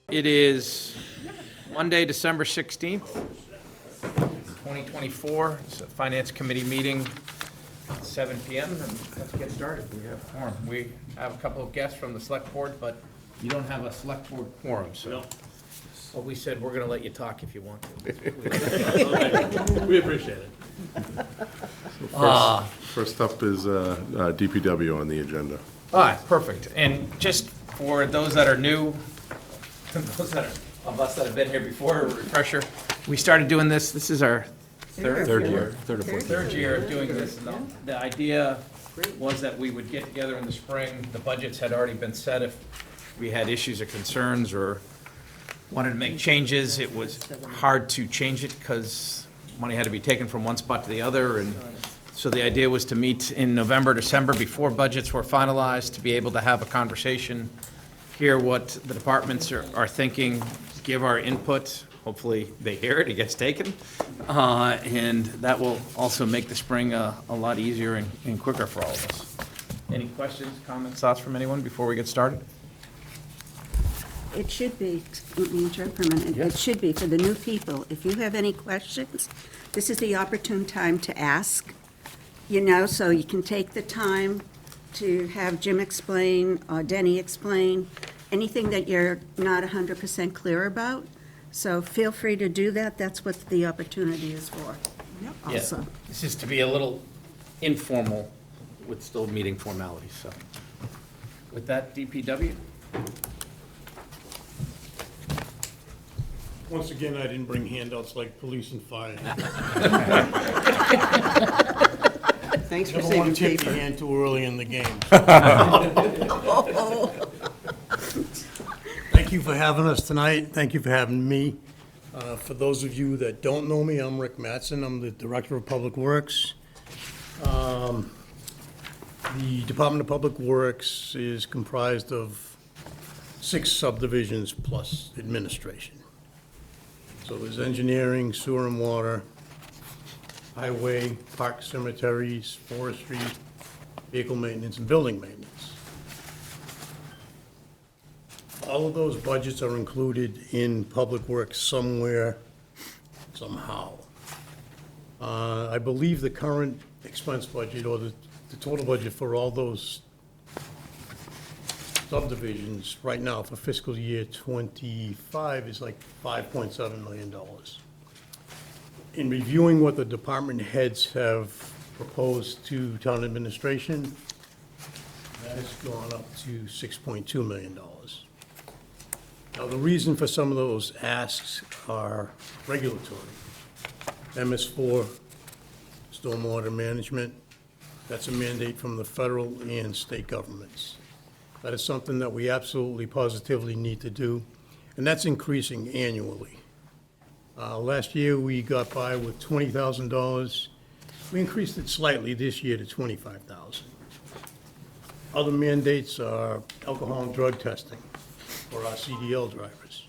It is Monday, December 16th, 2024. It's a Finance Committee meeting, 7 PM, and let's get started. We have quorum. We have a couple of guests from the Select Board, but you don't have a Select Board quorum, so. Well, we said we're going to let you talk if you want to. We appreciate it. First up is DPW on the agenda. All right, perfect. And just for those that are new, those that are, of us that have been here before, a refresher, we started doing this, this is our third year of doing this. And the idea was that we would get together in the spring. The budgets had already been set. If we had issues or concerns or wanted to make changes, it was hard to change it because money had to be taken from one spot to the other. And so the idea was to meet in November, December, before budgets were finalized, to be able to have a conversation, hear what the departments are thinking, give our input. Hopefully they hear it, it gets taken. And that will also make the spring a lot easier and quicker for all of us. Any questions, comments, thoughts from anyone before we get started? It should be, let me interrupt for a minute. Yeah. It should be for the new people. If you have any questions, this is the opportune time to ask, so you can take the time to have Jim explain or Denny explain anything that you're not 100% clear about. So feel free to do that. That's what the opportunity is for. Also. Yeah, this is to be a little informal with still meeting formalities, so. With that, DPW? Once again, I didn't bring handouts like police and fire. Thanks for Never saving want to tip paper. your hand too early in the game. Thank you for having us tonight. Thank you for having me. For those of you that don't know me, I'm Rick Mattson. I'm the Director of Public Works. The Department of Public Works is comprised of 6 subdivisions plus administration. So there's engineering, sewer and water, highway, park, cemeteries, forestry, vehicle maintenance, and building maintenance. All of those budgets are included in Public Works somewhere, somehow. I believe the current expense budget, or the total budget for all those subdivisions right now for fiscal year '25 is like $5.7 million. In reviewing what the department heads have proposed to town administration, that has gone up to $6.2 million. Now, the reason for some of those asks are regulatory. MS4, stormwater management, that's a mandate from the federal and state governments. That is something that we absolutely positively need to do, and that's increasing annually. Last year, we got by with $20,000. We increased it slightly this year to $25,000. Other mandates are alcohol and drug testing for our CDL drivers.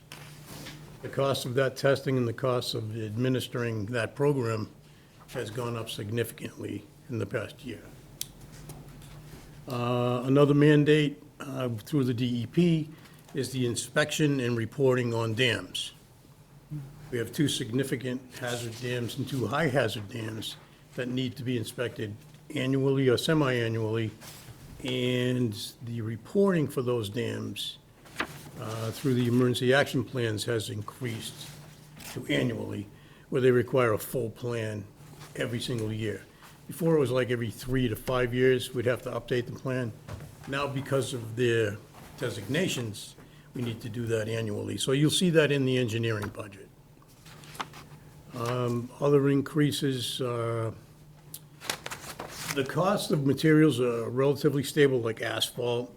The cost of that testing and the cost of administering that program has gone up significantly in the past year. Another mandate through the DEP is the inspection and reporting on dams. We have 2 significant hazard dams and 2 high hazard dams that need to be inspected annually or semi-annually, and the reporting for those dams through the emergency action plans has increased to annually, where they require a full plan every single year. Before, it was like every 3 to 5 years, we'd have to update the plan. Now, because of their designations, we need to do that annually. So you'll see that in the engineering budget. Other increases, the cost of materials are relatively stable, like asphalt.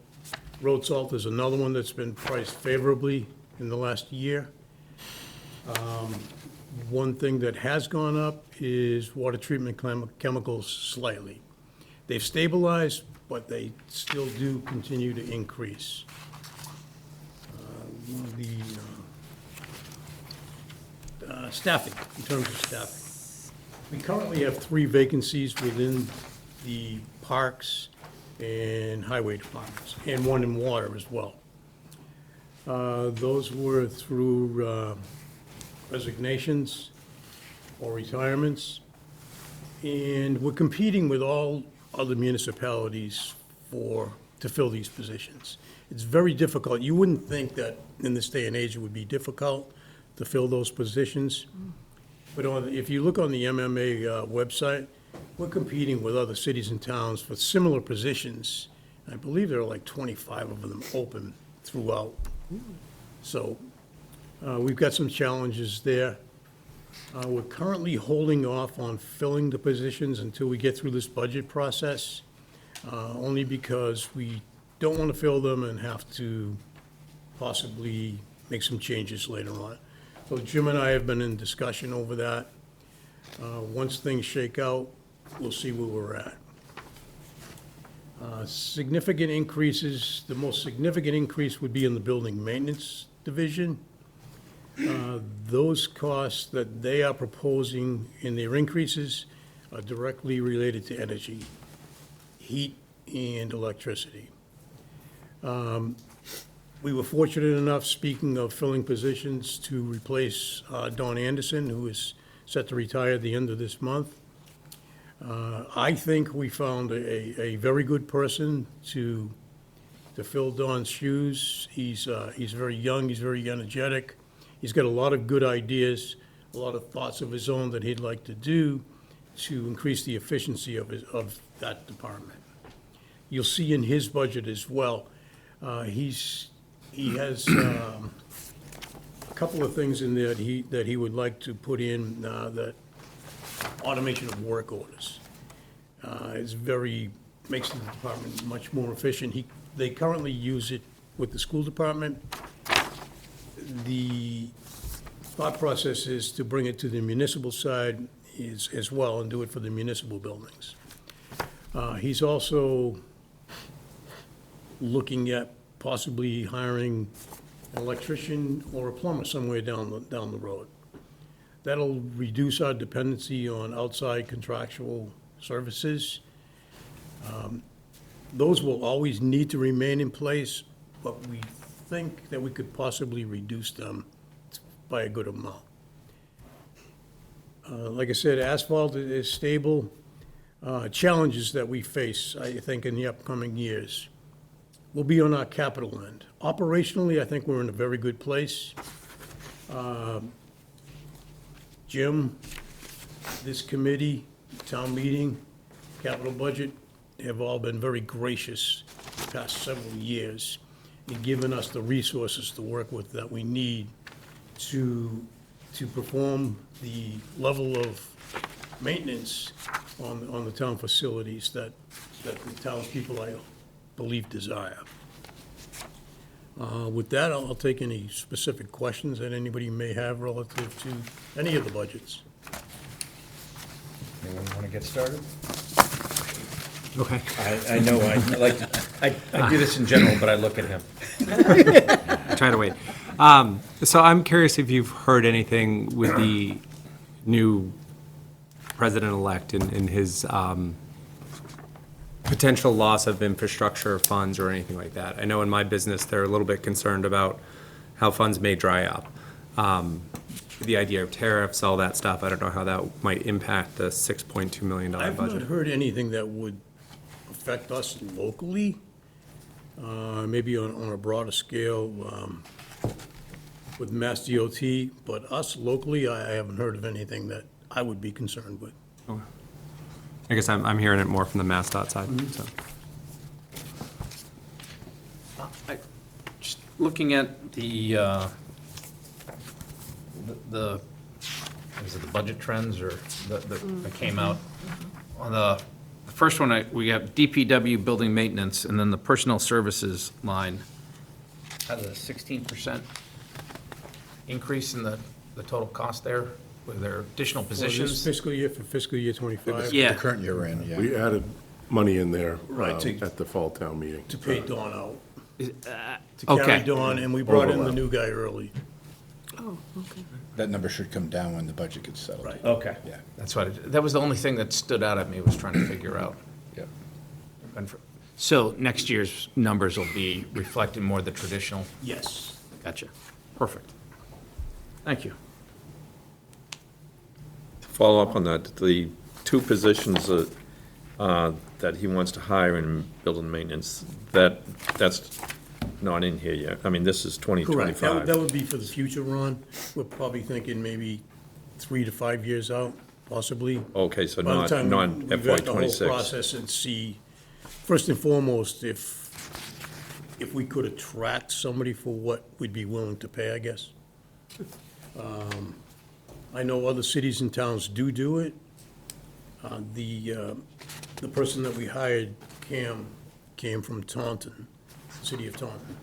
Road salt is another one that's been priced favorably in the last year. One thing that has gone up is water treatment chemicals slightly. They've stabilized, but they still do continue to increase. Staffing, in terms of staffing. We currently have 3 vacancies within the parks and highway departments, and 1 in water as well. Those were through resignations or retirements. And we're competing with all other municipalities to fill these positions. It's very difficult. You wouldn't think that in this day and age it would be difficult to fill those positions. But if you look on the MMA website, we're competing with other cities and towns for similar positions. I believe there are like 25 of them open throughout. So we've got some challenges there. We're currently holding off on filling the positions until we get through this budget process, only because we don't want to fill them and have to possibly make some changes later on. So Jim and I have been in discussion over that. Once things shake out, we'll see where we're at. Significant increases, the most significant increase would be in the building maintenance division. Those costs that they are proposing in their increases are directly related to energy, heat, and electricity. We were fortunate enough, speaking of filling positions, to replace Don Anderson, who is set to retire at the end of this month. I think we found a very good person to fill Don's shoes. He's very young, he's very energetic. He's got a lot of good ideas, a lot of thoughts of his own that he'd like to do to increase the efficiency of that department. You'll see in his budget as well, he has a couple of things in there that he would like to put in, that automation of work orders. Makes the department much more efficient. They currently use it with the school department. The thought process is to bring it to the municipal side as well and do it for the municipal buildings. He's also looking at possibly hiring an electrician or a plumber somewhere down the road. That'll reduce our dependency on outside contractual services. Those will always need to remain in place, but we think that we could possibly reduce them by a good amount. Like I said, asphalt is stable. Challenges that we face, I think, in the upcoming years will be on our capital end. Operationally, I think we're in a very good place. Jim, this committee, town meeting, capital budget have all been very gracious the past several years in giving us the resources to work with that we need to perform the level of maintenance on the town facilities that the townspeople, I believe, desire. With that, I'll take any specific questions that anybody may have relative to any of the budgets. Anyone want to get started? Okay. I know, I do this in general, but I look at him. Try to wait. So I'm curious if you've heard anything with the new president-elect and his potential loss of infrastructure funds or anything like that. I know in my business, they're a little bit concerned about how funds may dry up. The idea of tariffs, all that stuff, I don't know how that might impact the $6.2 million I've budget. not heard anything that would affect us locally, maybe on a broader scale with Mass DOT, but us locally, I haven't heard of anything that I would be concerned with. I guess I'm hearing it more from the MassDOT side, so. Just looking at the is it the budget trends or that came out on the first one, we have DPW building maintenance, and then the personnel services line has a 16% increase in the total cost there. Were there additional For this positions? fiscal year, for fiscal year '25? Yeah. The current year in, yeah. We added money in there Right, at the fall town meeting. To pay Dawn out. To okay. carry Dawn, and we brought in the Overlap. new guy early. Oh, okay. That number should come down when the budget gets settled. Right. Okay. Yeah. That's what, that was the only thing that stood out at me, was trying to figure out. Yep. So next year's numbers will be reflecting more the traditional. Yes. Gotcha. Perfect. Thank you. Follow up on that, the two positions that he wants to hire in building maintenance, that's not in here yet. I mean, this is Correct. 2025. That would be for the future, Ron. We're probably thinking maybe 3 to 5 years out, possibly. Okay, so By the not time FY we vet the whole '26. process and see, first and foremost, if we could attract somebody for what we'd be willing to pay, I guess. I know other cities and towns do it. The person that we hired, Cam, came from Taunton, city of Taunton,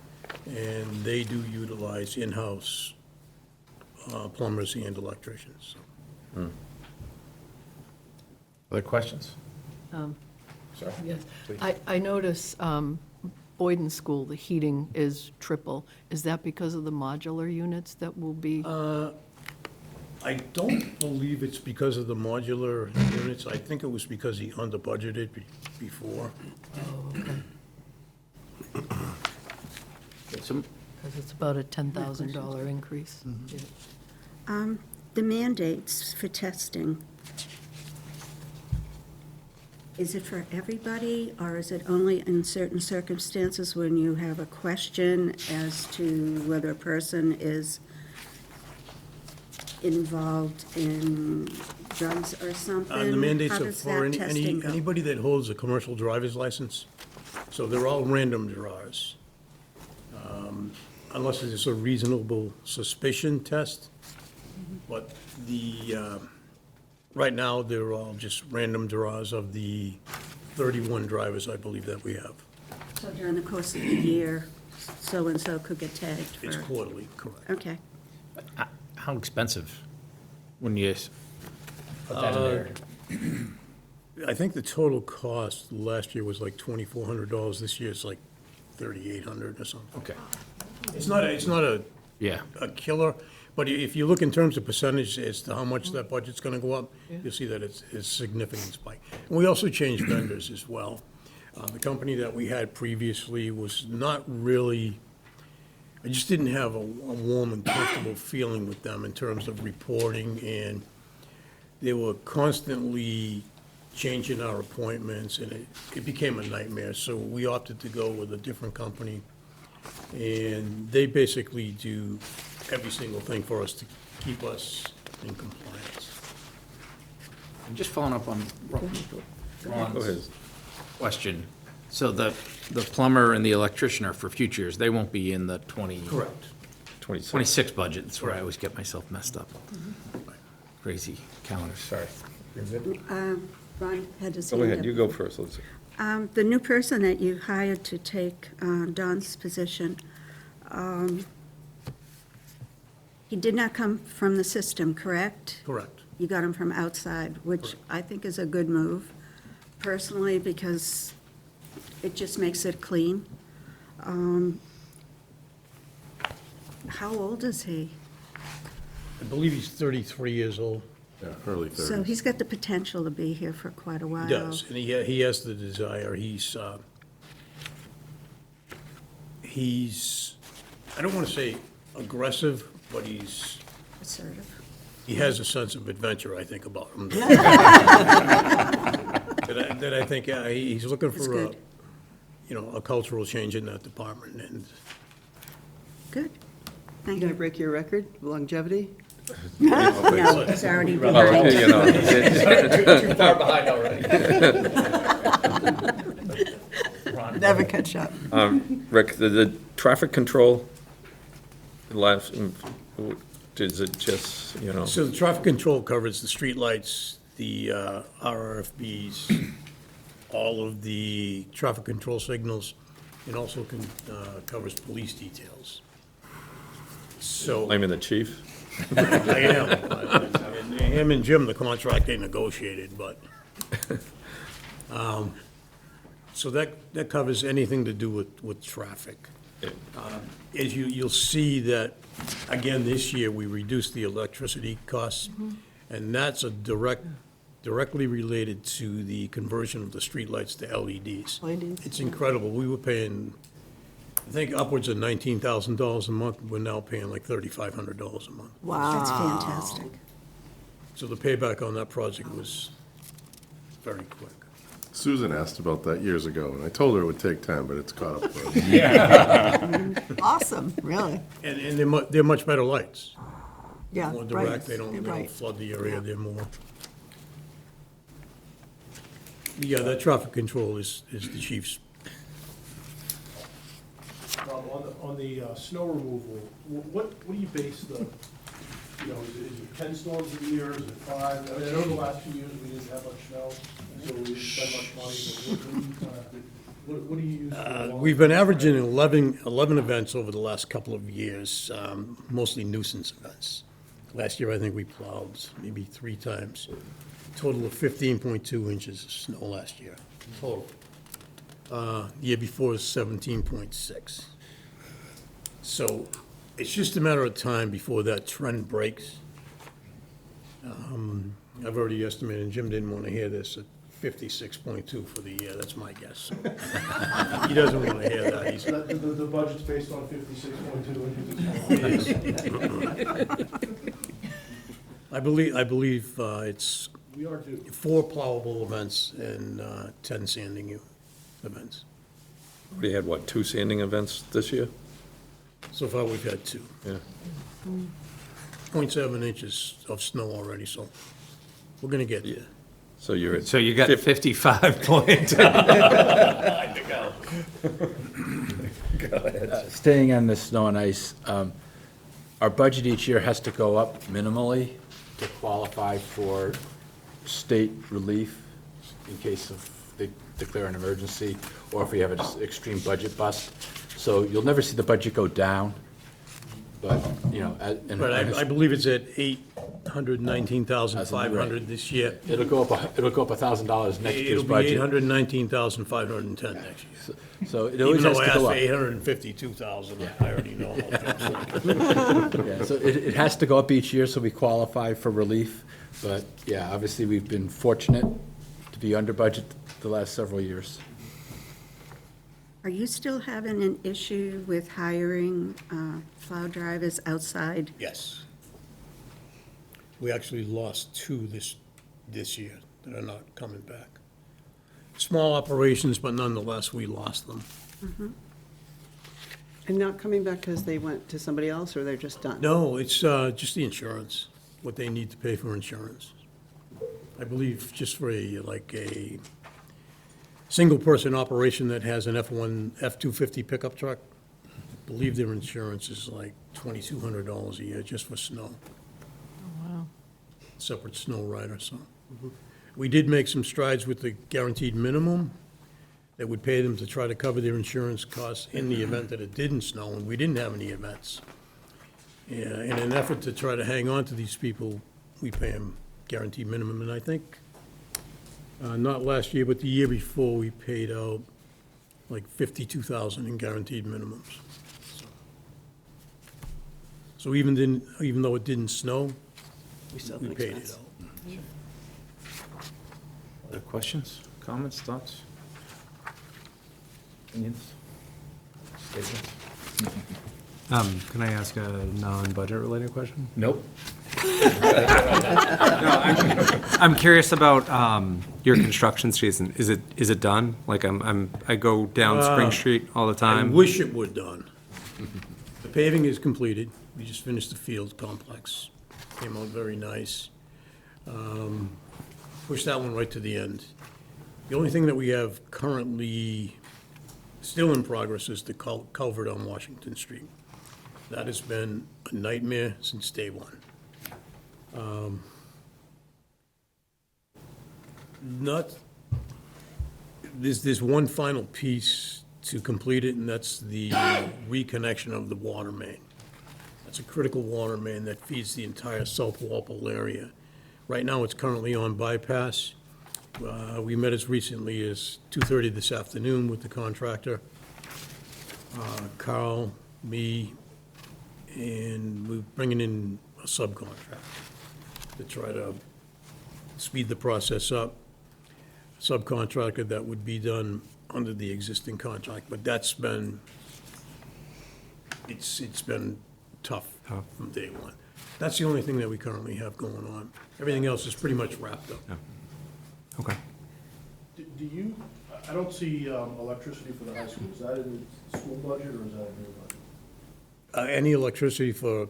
and they do utilize in-house plumbers and electricians. So. Other questions? Sorry. Yes. I notice Boyden School, the heating is triple. Is that because of the modular units that will be? I don't believe it's because of the modular units. I think it was because he under-budgeted before. Some, Because it's about a $10,000 increase. Yeah. The mandates for testing, is it for everybody, or is it only in certain circumstances when you have a question as to whether a person is involved in drugs or something? The mandates How are does for that testing go? anybody that holds a commercial driver's license. So they're all random draws. Unless it's a reasonable suspicion test. But right now, they're all just random draws of the 31 drivers, I believe, that we have. So during the course of the year, so-and-so could get tagged for? It's quarterly, correct. Okay. how expensive when you put that in there? I think the total cost last year was like $2,400. This year it's like $3,800 or something. Okay. It's not a Yeah. killer, but if you look in terms of percentage as to how much that budget's gonna go up, you'll see that it's a significant spike. And we also changed vendors as well. The company that we had previously was not really, I just didn't have a warm and comfortable feeling with them in terms of reporting, and they were constantly changing our appointments, and it became a nightmare. So we opted to go with a different company, and they basically do every single thing for us to keep us in compliance. And just following up on Go ahead. Ron's question. So the plumber and the electrician are for future years. They won't be in the 26. 26 budget. That's where I always get myself messed up. Crazy calendar, sorry. Ron had his Go hand ahead, up. you go first, let's see. The new person that you hired to take Don's position, he did not come from the system, correct? Correct. You got him from outside, which I think is a good move, personally, because it just makes it clean. How old is he? I believe he's 33 years old. Yeah, early So 30s. he's got the potential to be here for quite a while. He does, and he has the desire. He's, I don't want to say aggressive, but Assertive. he has a sense of adventure, I think, about him. That I think, he's looking That's for good. a cultural change in that department, and Good. Thank Gonna you. break your record, longevity? No, he's already Oh, behind. okay, you know, Too far behind already. Never catch up. Rick, the traffic control, last, is it just, so the traffic control covers the streetlights, the RRFBs, all of the traffic control signals, and also covers police details. So, I'm in the chief? I am, but, him and Jim, the contract they negotiated, but, so that covers anything to do with traffic. As you'll see that, again, this year, we reduced the electricity costs, and that's directly related to the conversion of the streetlights to LEDs. LEDs. It's incredible. We were paying I think upwards of $19,000 a month. We're now paying like $3,500 a month. That's fantastic. So the payback on that project was very quick. Susan asked about that years ago, and I told her it would take time, but it's caught up for us. Awesome, really. And they're much better lights. Yeah, More right. direct, they don't Right. flood the area, they're more. Yeah, that traffic control is the chief's. On the snow removal, what do you base the, you know, is it 10 storms a year, is it 5? I mean, I know the last few years we didn't have much snow, so we didn't spend much money, but what do you use for? We've been averaging 11 events over the last couple of years, mostly nuisance events. Last year, I think we plowed maybe 3 times. Total of 15.2 inches of snow last year. Total. The year before was 17.6. So it's just a matter of time before that trend breaks. I've already estimated, and Jim didn't want to hear this, at 56.2 for the year. That's my guess. He doesn't want to hear that. He's- The budget's based on 56.2 inches. I believe it's We are due. 4 plowable events and 10 sanding events. We had, what, 2 sanding events this year? So far, we've had 2. Yeah. 0.7 inches of snow already, so we're gonna get there. So you're at. So you got 55 points. Staying on the snow and ice, our budget each year has to go up minimally to qualify for state relief in case of they declare an emergency, or if we have an extreme budget bust. So you'll never see the budget go down, but, you know, But I believe it's at 819,500 this year. it'll go up $1,000 next year's It'll be budget. 819,510 next year. So it Even always though has I to asked go for up. 852,000, I already know. Yeah, so it has to go up each year so we qualify for relief. But, yeah, obviously, we've been fortunate to be under budget the last several years. Are you still having an issue with hiring plow drivers outside? Yes. We actually lost 2 this year that are not coming back. Small operations, but nonetheless, we lost them. And not coming back because they went to somebody else, or they're just done? No, it's just the insurance, what they need to pay for insurance. I believe just for a single-person operation that has an F-250 pickup truck, I believe their insurance is like $2,200 a year just for snow. Wow. Separate snow rider, so. We did make some strides with the guaranteed minimum that would pay them to try to cover their insurance costs in the event that it didn't snow, and we didn't have any events. Yeah, in an effort to try to hang on to these people, we pay them guaranteed minimum, and I think, not last year, but the year before, we paid out like $52,000 in guaranteed minimums. So even though it didn't snow, We still have we an paid it expense. out. Other questions, comments, thoughts? Opinions? Statements? Can I ask a non-budget related question? Nope. I'm curious about your construction season. Is it done? Like I go down Spring Street all the I time. wish it were done. The paving is completed. We just finished the field complex. Came out very nice. Pushed that one right to the end. The only thing that we have currently still in progress is the culvert on Washington Street. That has been a nightmare since day one. There's one final piece to complete it, and that's the reconnection of the water main. That's a critical water main that feeds the entire South Walpole area. Right now, it's currently on bypass. We met as recently as 2:30 this afternoon with the contractor. Carl, me, and we're bringing in a subcontractor to try to speed the process up. Subcontractor that would be done under the existing contract, but that's been it's been tough from day one. That's the only thing that we currently have going on. Everything else is pretty much wrapped up. Okay. Do you, I don't see electricity for the high school. Is that in the school budget or is that in your budget? Any electricity for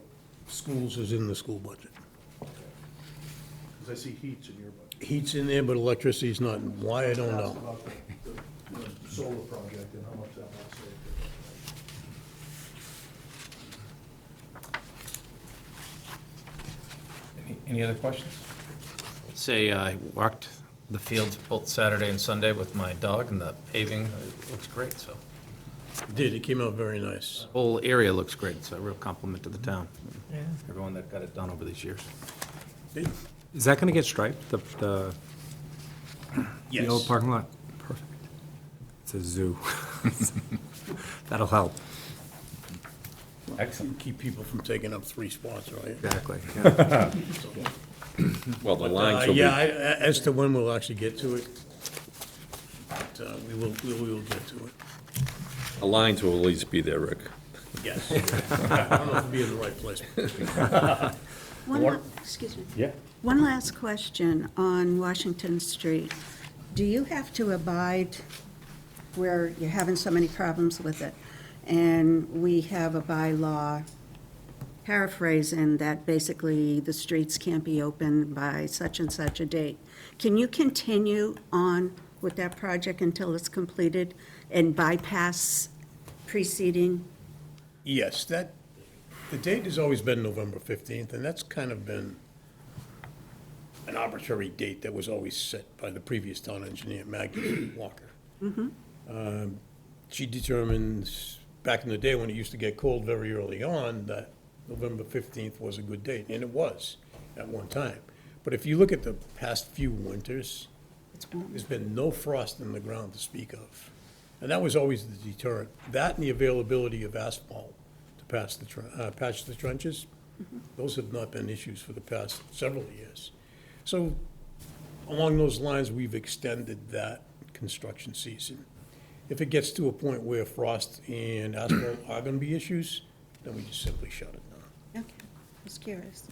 schools is in the school budget. Because I see heat's in your budget. Heat's in there, but electricity's not. Why, I don't Asked know. about the solar project and how much that might save. Any other questions? Say, I walked the fields both Saturday and Sunday with my dog, and the paving looks great, so. It did, it came out very nice. The whole area looks great. It's a real compliment to the town. Everyone that got it done over these years. Did- Is that gonna get striped, the Yes. old parking lot? Perfect. It's a zoo. That'll help. Excellent. Keep people from taking up 3 spots, right? Exactly, yeah. Well, the But, lines will be. yeah, as to when we'll actually get to it, but, we will get to it. The lines will at least be there, Rick. Yes. I don't know if we'll be in the right place. Excuse me. Yeah. One last question on Washington Street. Do you have to abide where you're having so many problems with it? And we have a bylaw paraphrasing that basically the streets can't be opened by such and such a date. Can you continue on with that project until it's completed and bypass preceding? Yes, the date has always been November 15th, and that's kind of been an arbitrary date that was always set by the previous town engineer, Maggie Walker. She determined, back in the day when it used to get cold very early on, that November 15th was a good date, and it was at one time. But if you look at the past few winters, there's been no frost in the ground to speak of. And that was always the deterrent. That and the availability of asphalt to patch the trenches, those have not been issues for the past several years. So along those lines, we've extended that construction season. If it gets to a point where frost and asphalt are going to be issues, then we just simply shut it down. Okay, I was curious.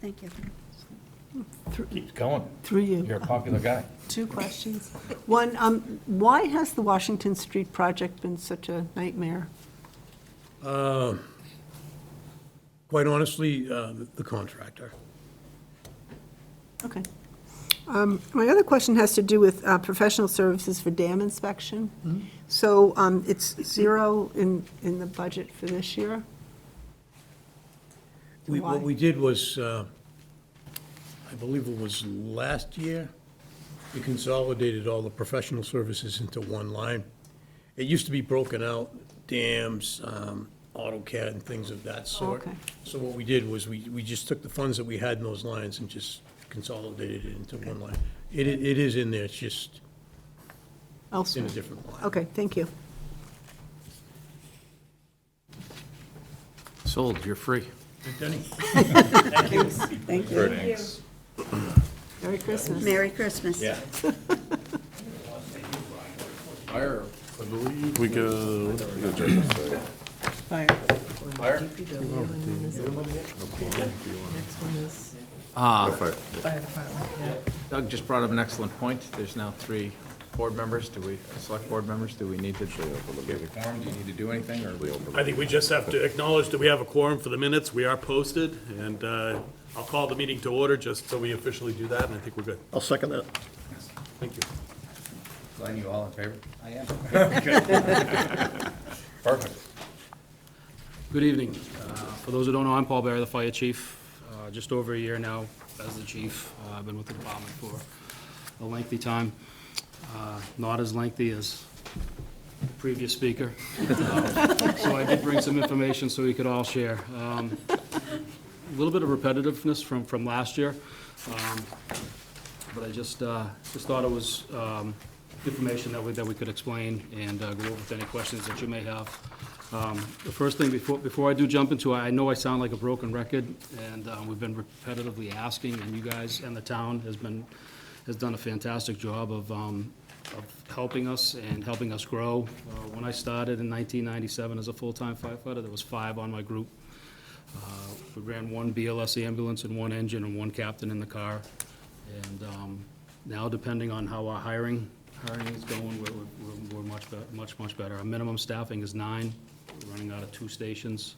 Thank you. Keeps going. Through you. You're a popular guy. 2 questions. One, why has the Washington Street project been such a nightmare? Quite honestly, the contractor. Okay. My other question has to do with professional services for dam inspection. So it's 0 in the budget for this year? What we did was, I believe it was last year, we consolidated all the professional services into one line. It used to be broken out, dams, AutoCAD and things of that sort. Okay. So what we did was we just took the funds that we had in those lines and just consolidated it into one line. It is in there, it's just in Elsewhere? a different line. Okay, thank you. Sold, you're free. Denny? Thank you. Merry Christmas. Merry Christmas. Fire, I believe we go, what did the judges say? Fire. DPW, and then there's next one is Fire. Doug just brought up an excellent point. There's now 3 board members. Select board members, do we need to get a quorum? Do you need to do anything, or? I think we just have to acknowledge that we have a quorum for the minutes. We are posted, and I'll call the meeting to order just so we officially do that, and I think we're good. I'll second that. Thank you. Glenn, you all in favor? I am. Perfect. Good evening. For those who don't know, I'm Paul Barry, the fire chief. Just over a year now as the chief. I've been with the department for a lengthy time, not as lengthy as the previous speaker. So I did bring some information so we could all share. A little bit of repetitiveness from last year, but I just thought it was information that we could explain and go over with any questions that you may have. The first thing, before I do jump into it, I know I sound like a broken record, and we've been repetitively asking, and you guys and the town has done a fantastic job of helping us and helping us grow. When I started in 1997 as a full-time firefighter, there was 5 on my group. We ran 1 BLS ambulance and 1 engine and 1 captain in the car. And now, depending on how our hiring is going, we're much better. Our minimum staffing is 9. We're running out of 2 stations,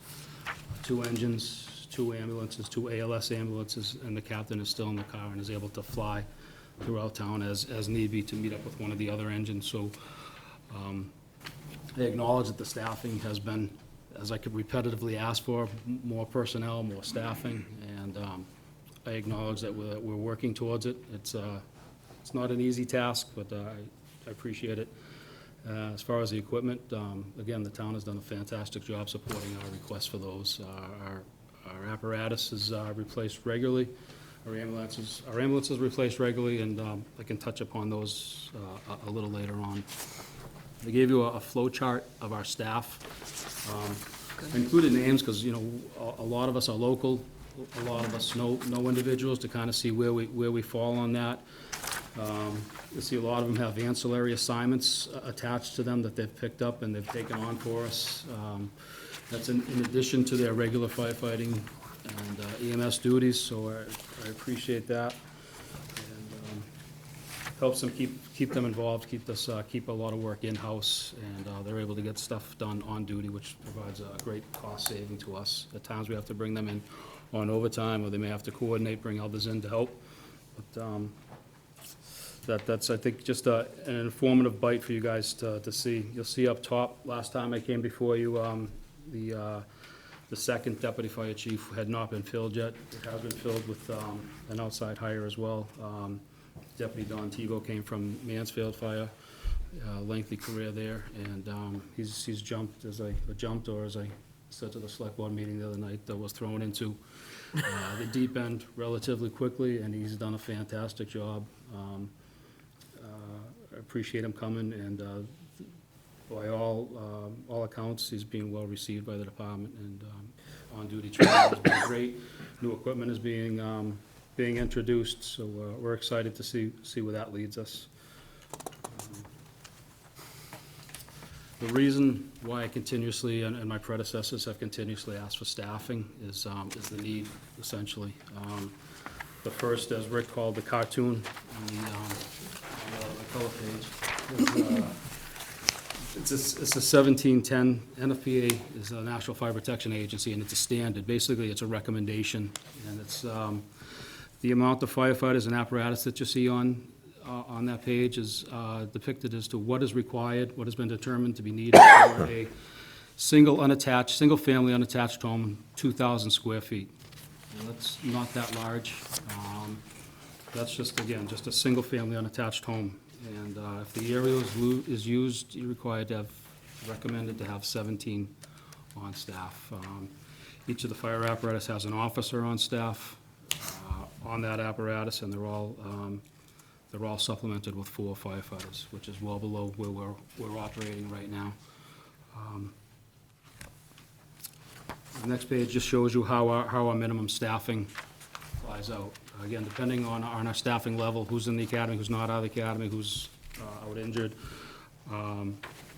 2 engines, 2 ambulances, 2 ALS ambulances, and the captain is still in the car and is able to fly throughout town as need be to meet up with one of the other engines. So I acknowledge that the staffing has been, as I could repetitively ask for, more personnel, more staffing, and I acknowledge that we're working towards it. It's not an easy task, but I appreciate it. As far as the equipment, again, the town has done a fantastic job supporting our requests for those. Our apparatus is replaced regularly. Our ambulances replaced regularly, and I can touch upon those a little later on. I gave you a flow chart of our staff. I included names because, you know, a lot of us are local. A lot of us know individuals to kind of see where we fall on that. You'll see a lot of them have ancillary assignments attached to them that they've picked up and they've taken on for us. That's in addition to their regular firefighting and EMS duties, so I appreciate that. And helps them keep them involved, keep a lot of work in-house, and they're able to get stuff done on duty, which provides a great cost saving to us. At times, we have to bring them in on overtime, or they may have to coordinate, bring others in to help. But that's, I think, just an informative bite for you guys to see. You'll see up top, last time I came before you, the second deputy fire chief had not been filled yet. It has been filled with an outside hire as well. Deputy Don Tego came from Mansfield Fire, lengthy career there, and he's jumped, as I said to the select board meeting the other night, that was thrown into the deep end relatively quickly, and he's done a fantastic job. I appreciate him coming, and by all accounts, he's being well received by the department, and on-duty training has been great. New equipment is being introduced, so we're excited to see where that leads us. The reason why I continuously, and my predecessors have continuously asked for staffing, is the need, essentially. The first, as Rick called the cartoon on the color page, it's a 1710. NFPA is a National Fire Protection Agency, and it's a standard. Basically, it's a recommendation, and it's the amount of firefighters and apparatus that you see on that page is depicted as to what is required, what has been determined to be needed for a single-family unattached home, 2,000 square feet. Now, that's not that large. That's just, again, just a single-family unattached home. And if the area is used, you're required to have, recommended to have 17 on staff. Each of the fire apparatus has an officer on staff on that apparatus, and they're all supplemented with 4 firefighters, which is well below where we're operating right now. The next page just shows you how our minimum staffing flies out. Again, depending on our staffing level, who's in the academy, who's not out of the academy, who's out injured, kind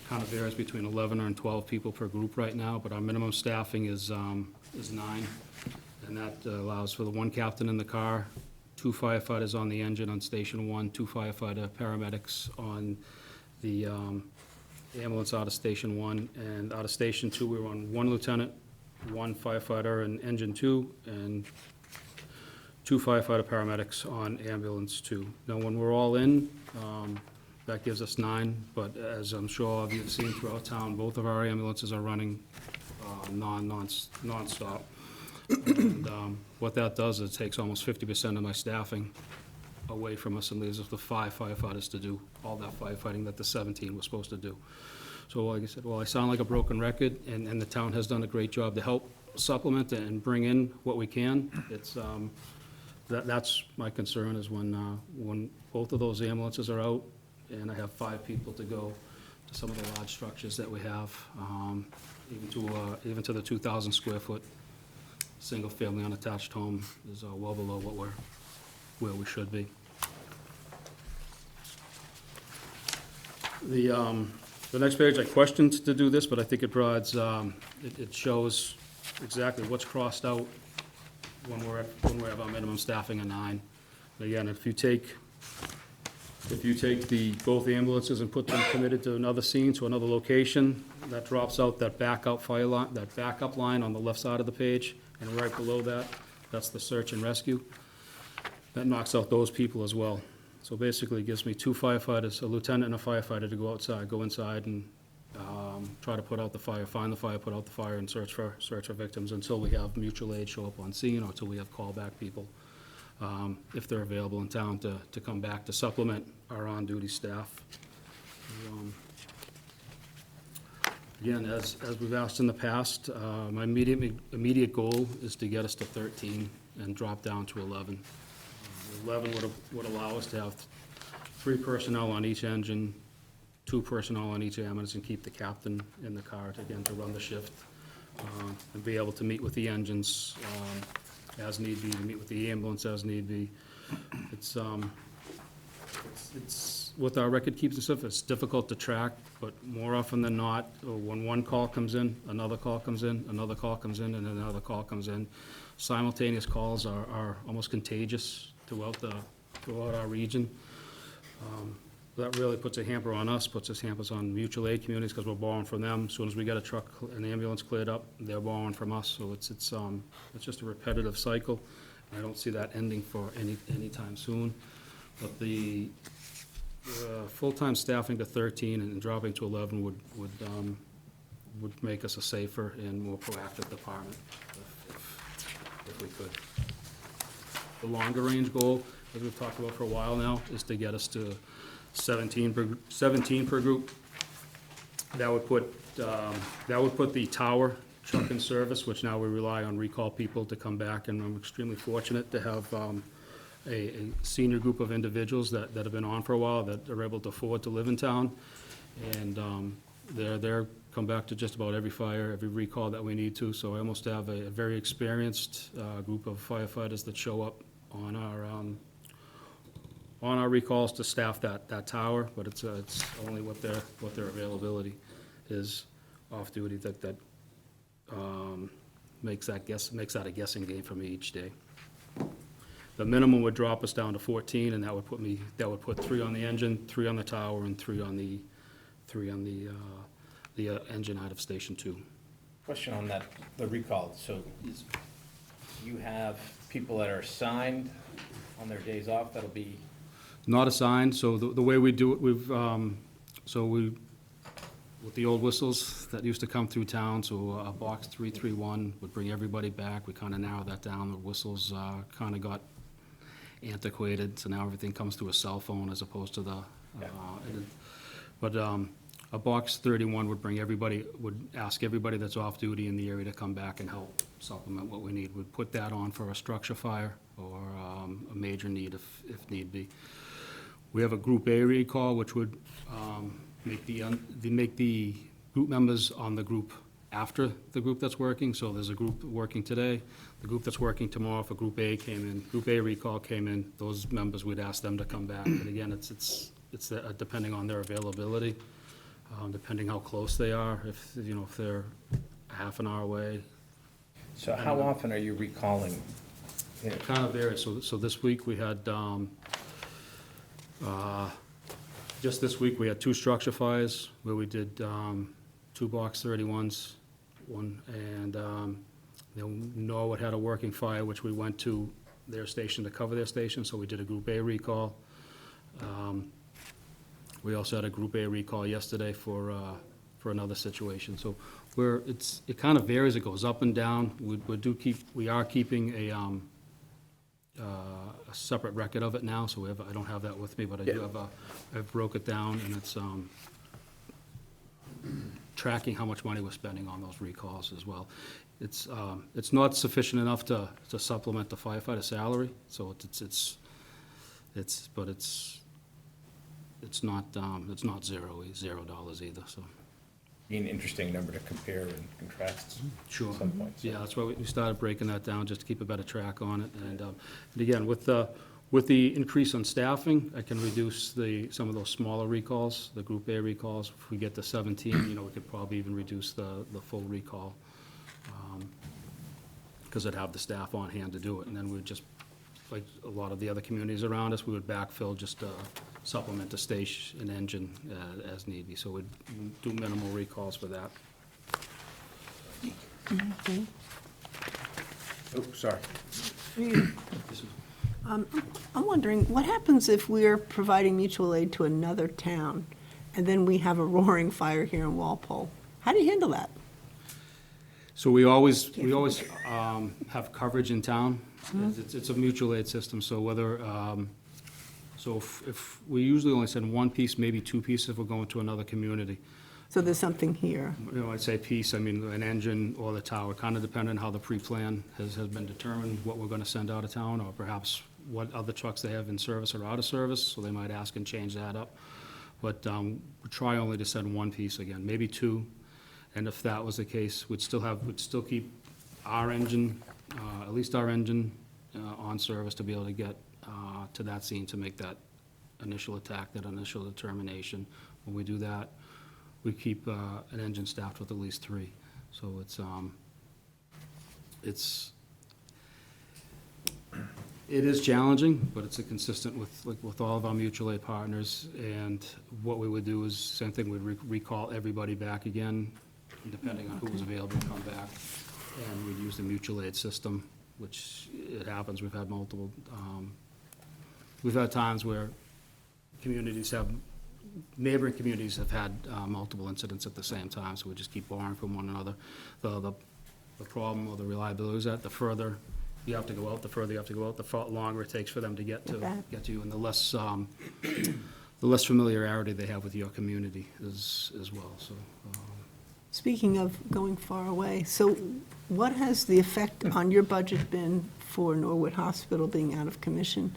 of varies between 11 and 12 people per group right now, but our minimum staffing is 9, and that allows for the 1 captain in the car, 2 firefighters on the engine on Station 1, 2 firefighter paramedics on the ambulance out of Station 1, and out of Station 2, we were on 1 lieutenant, 1 firefighter in Engine 2, and 2 firefighter paramedics on Ambulance 2. Now, when we're all in, that gives us 9, but as I'm sure you've seen throughout town, both of our ambulances are running nonstop. And what that does is it takes almost 50% of my staffing away from us and leaves us with 5 firefighters to do all that firefighting that the 17 was supposed to do. So like I said, well, I sound like a broken record, and the town has done a great job to help supplement and bring in what we can. It's that's my concern, is when both of those ambulances are out and I have 5 people to go to some of the large structures that we have, even to the 2,000 square foot single-family unattached home is well below where we should be. The next page, I questioned to do this, but I think it provides, it shows exactly what's crossed out when we have our minimum staffing of 9. Again, if you take both ambulances and put them committed to another scene, to another location, that drops out that backup fire line, that backup line on the left side of the page, and right below that, that's the search and rescue. That knocks out those people as well. So basically, it gives me 2 firefighters, a lieutenant and a firefighter, to go inside and try to put out the fire, find the fire, put out the fire, and search for victims until we have mutual aid show up on scene, or until we have callback people, if they're available in town, to come back to supplement our on-duty staff. Again, as we've asked in the past, my immediate goal is to get us to 13 and drop down to 11. 11 would allow us to have 3 personnel on each engine, 2 personnel on each ambulance, and keep the captain in the car to run the shift, and be able to meet with the engines as need be, to meet with the ambulance as need be. It's with our record keeps and stuff, it's difficult to track, but more often than not, when one call comes in, another call comes in, another call comes in, and another call comes in. Simultaneous calls are almost contagious throughout our region. That really puts a hamper on us, puts us hampers on mutual aid communities, because we're borrowing from them. As soon as we get a truck, an ambulance cleared up, they're borrowing from us, so it's just a repetitive cycle. I don't see that ending for anytime soon. But the full-time staffing to 13 and dropping to 11 would make us a safer and more proactive department, if we could. The longer-range goal, as we've talked about for a while now, is to get us to 17 per group. That would put the tower truck in service, which now we rely on recall people to come back, and I'm extremely fortunate to have a senior group of individuals that have been on for a while, that are able to afford to live in town, and they're come back to just about every fire, every recall that we need to. So I almost have a very experienced group of firefighters that show up on our recalls to staff that tower, but it's only what their availability is off duty that makes that a guessing game for me each day. The minimum would drop us down to 14, and that would put 3 on the engine, 3 on the tower, and 3 on the engine out of Station 2. Question on that, the recall. So you have people that are assigned on their days off that'll be? Not assigned, so the way we do it, with the old whistles that used to come through town, so a box 331 would bring everybody back. We kind of narrowed that down. The whistles kind of got antiquated, so now everything comes through a cell phone as opposed to the, a box 31 would ask everybody that's off duty in the area to come back and help supplement what we need. We'd put that on for a structure fire or a major need if need be. We have a Group A recall, which would make the group members on the group after the group that's working. So there's a group working today, the group that's working tomorrow. If a Group A came in, Group A recall came in, those members, we'd ask them to come back. And again, it's depending on their availability, depending how close they are. If they're a half an hour away. So how often are you recalling? It kind of varies. So this week we had, just this week we had 2 structure fires where we did 2 box 31s, and Norwood had a working fire, which we went to their station to cover their station, so we did a Group A recall. We also had a Group A recall yesterday for another situation. So it kind of varies. It goes up and down. We are keeping a separate record of it now. So I don't have that with me, but I do have I've broke it down, and it's tracking how much money we're spending on those recalls as well. It's not sufficient enough to supplement the firefighter salary. So it's not $0 either, so. Be an interesting number to compare and contrast Sure. at some point. So. Yeah, that's why we started breaking that down, just to keep a better track on it. And again, with the With the increase on staffing, I can reduce some of those smaller recalls, the Group A recalls. If we get to 17, we could probably even reduce the full recall, because I'd have the staff on hand to do it. And then we'd just, like a lot of the other communities around us, we would backfill just to supplement the station and engine as need be. So we'd do minimal recalls for that. Oh, sorry. I'm wondering, what happens if we're providing mutual aid to another town, and then we have a roaring fire here in Walpole? How do you handle that? So we always have coverage in town. It's a mutual aid system, so whether, if we usually only send one piece, maybe two pieces if we're going to another community. So there's something here. I'd say piece, I mean, an engine or the tower, kind of depending on how the pre-plan has been determined, what we're gonna send out of town, or perhaps what other trucks they have in service or out of service, so they might ask and change that up. But we try only to send one piece again, maybe two, and if that was the case, we'd still keep our engine, at least our engine, on service to be able to get to that scene to make that initial attack, that initial determination. When we do that, we keep an engine staffed with at least 3. So it is challenging, but it's consistent with all of our mutual aid partners. And what we would do is, same thing, we'd recall everybody back again, depending on who was available to come back. And we'd use the mutual aid system, which it happens, we've had multiple, we've had times where neighboring communities have had multiple incidents at the same time, so we just keep borrowing from one another. The problem or the reliability is that the further you have to go out, the longer it takes for them to get to you, and the less familiarity they have with your community as well, so. Speaking of going far away, so what has the effect on your budget been for Norwood Hospital being out of commission?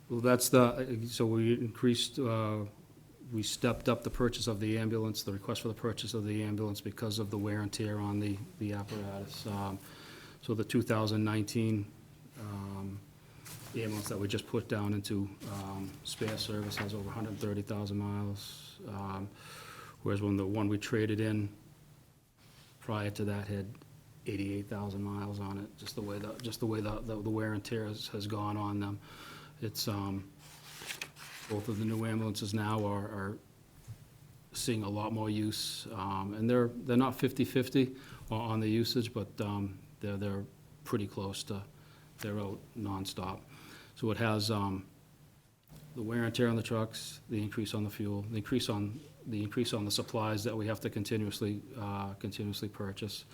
Well, so we increased, we stepped up the purchase of the ambulance, the request for the purchase of the ambulance because of the wear and tear on the apparatus. So the 2019 ambulance that we just put down into spare service has over 130,000 miles, whereas when the one we traded in prior to that had 88,000 miles on it, just the way the wear and tear has gone on them. It's, both of the new ambulances now are seeing a lot more use, and they're not 50-50 on the usage, but they're pretty close to, they're out nonstop. So it has the wear and tear on the trucks, the increase on the fuel, the increase on the supplies that we have to continuously purchase.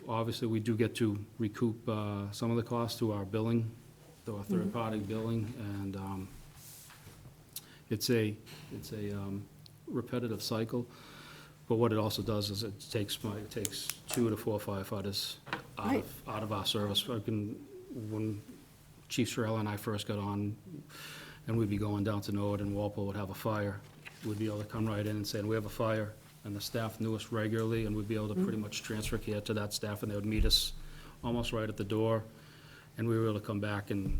Obviously, we do get to recoup some of the costs through our billing, through our third-party billing, and it's a repetitive cycle. But what it also does is it takes 2 to 4 firefighters out of our service. When Chief Sorrella and I first got on, and we'd be going down to Norwood and Walpole would have a fire, we'd be able to come right in and say, we have a fire, and the staff knew us regularly, and we'd be able to pretty much transfer care to that staff, and they would meet us almost right at the door, and we were able to come back and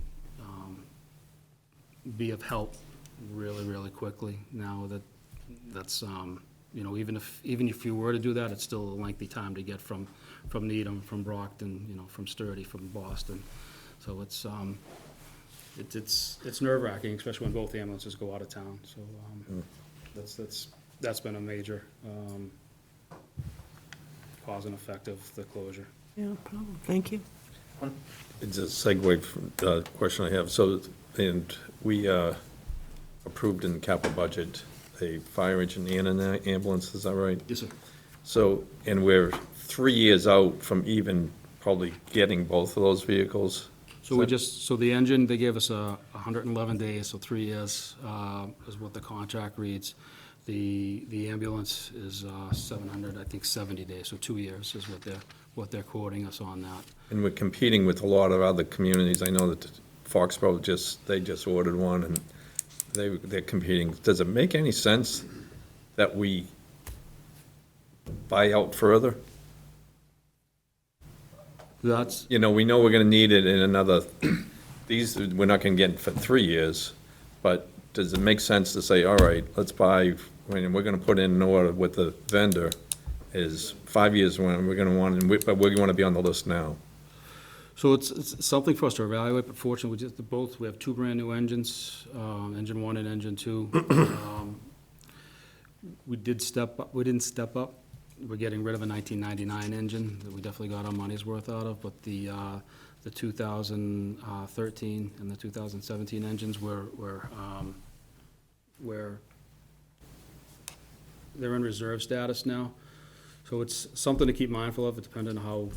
be of help really, really quickly. Now that's even if you were to do that, it's still a lengthy time to get from Needham, from Brockton, from Sturdy, from Boston. So it's nerve-wracking, especially when both ambulances go out of town. So that's been a major cause and effect of the closure. Yeah, no problem. Thank you. It's a segue from the question I have. So, and we approved in the capital budget a fire engine and an ambulance, is that right? Yes, sir. So, and we're 3 years out from even probably getting both of those vehicles? So so the engine, they gave us 111 days, so 3 years is what the contract reads. The ambulance is 70 days, so 2 years is what they're quoting us on that. And we're competing with a lot of other communities. I know that Foxborough they just ordered one, and they're competing. Does it make any sense that we buy out further? That's, You know, we know we're gonna need it in another, these, we're not gonna get for 3 years, but does it make sense to say, all right, let's buy, when we're gonna put in an order with the vendor, is 5 years when we're gonna want, but we wanna be on the list now. so it's something for us to evaluate, but fortunately, we have two brand-new engines, engine one and engine two. We didn't step up. We're getting rid of a 1999 engine that we definitely got our money's worth out of, but the 2013 and the 2017 engines they're in reserve status now. So it's something to keep mindful of, depending on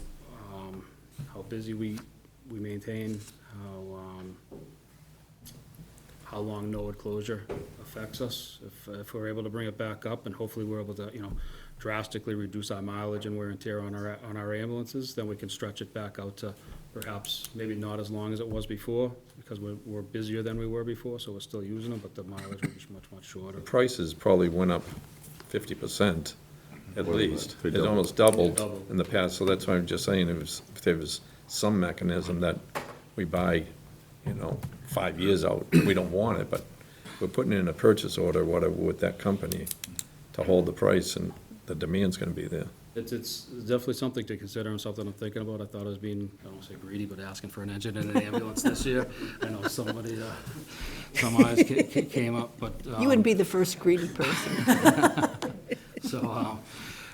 how busy we maintain, how long NOAA closure affects us. If we're able to bring it back up, and hopefully we're able to, drastically reduce our mileage and wear and tear on our ambulances, then we can stretch it back out to perhaps maybe not as long as it was before, because we're busier than we were before, so we're still using them, but the mileage will be much shorter. The prices probably went up 50% at least. They It doubled. almost doubled Doubled. in the past, so that's why I'm just saying, if there was some mechanism that we buy, 5 years out, we don't want it, but we're putting in a purchase order, whatever, with that company to hold the price, and the demand's gonna be there. It's definitely something to consider and something I'm thinking about. I thought I was being, I don't want to say greedy, but asking for an engine and an ambulance this year. I know some eyes came up, but. You wouldn't be the first greedy person. So,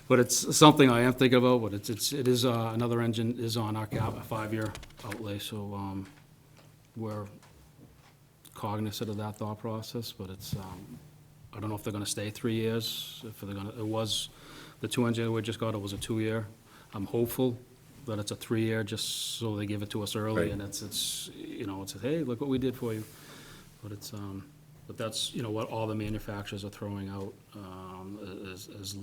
but it's something I am thinking about, but it is, another engine is on our cap, a 5-year outlay, so, we're cognizant of that thought process, but it's, I don't know if they're gonna stay 3 years, if they're gonna, the two engine we just got, it was a 2-year. I'm hopeful that it's a 3-year, just so they give it to us early, Right. and it's, hey, look what we did for you. But it's, but that's, what all the manufacturers are throwing out, as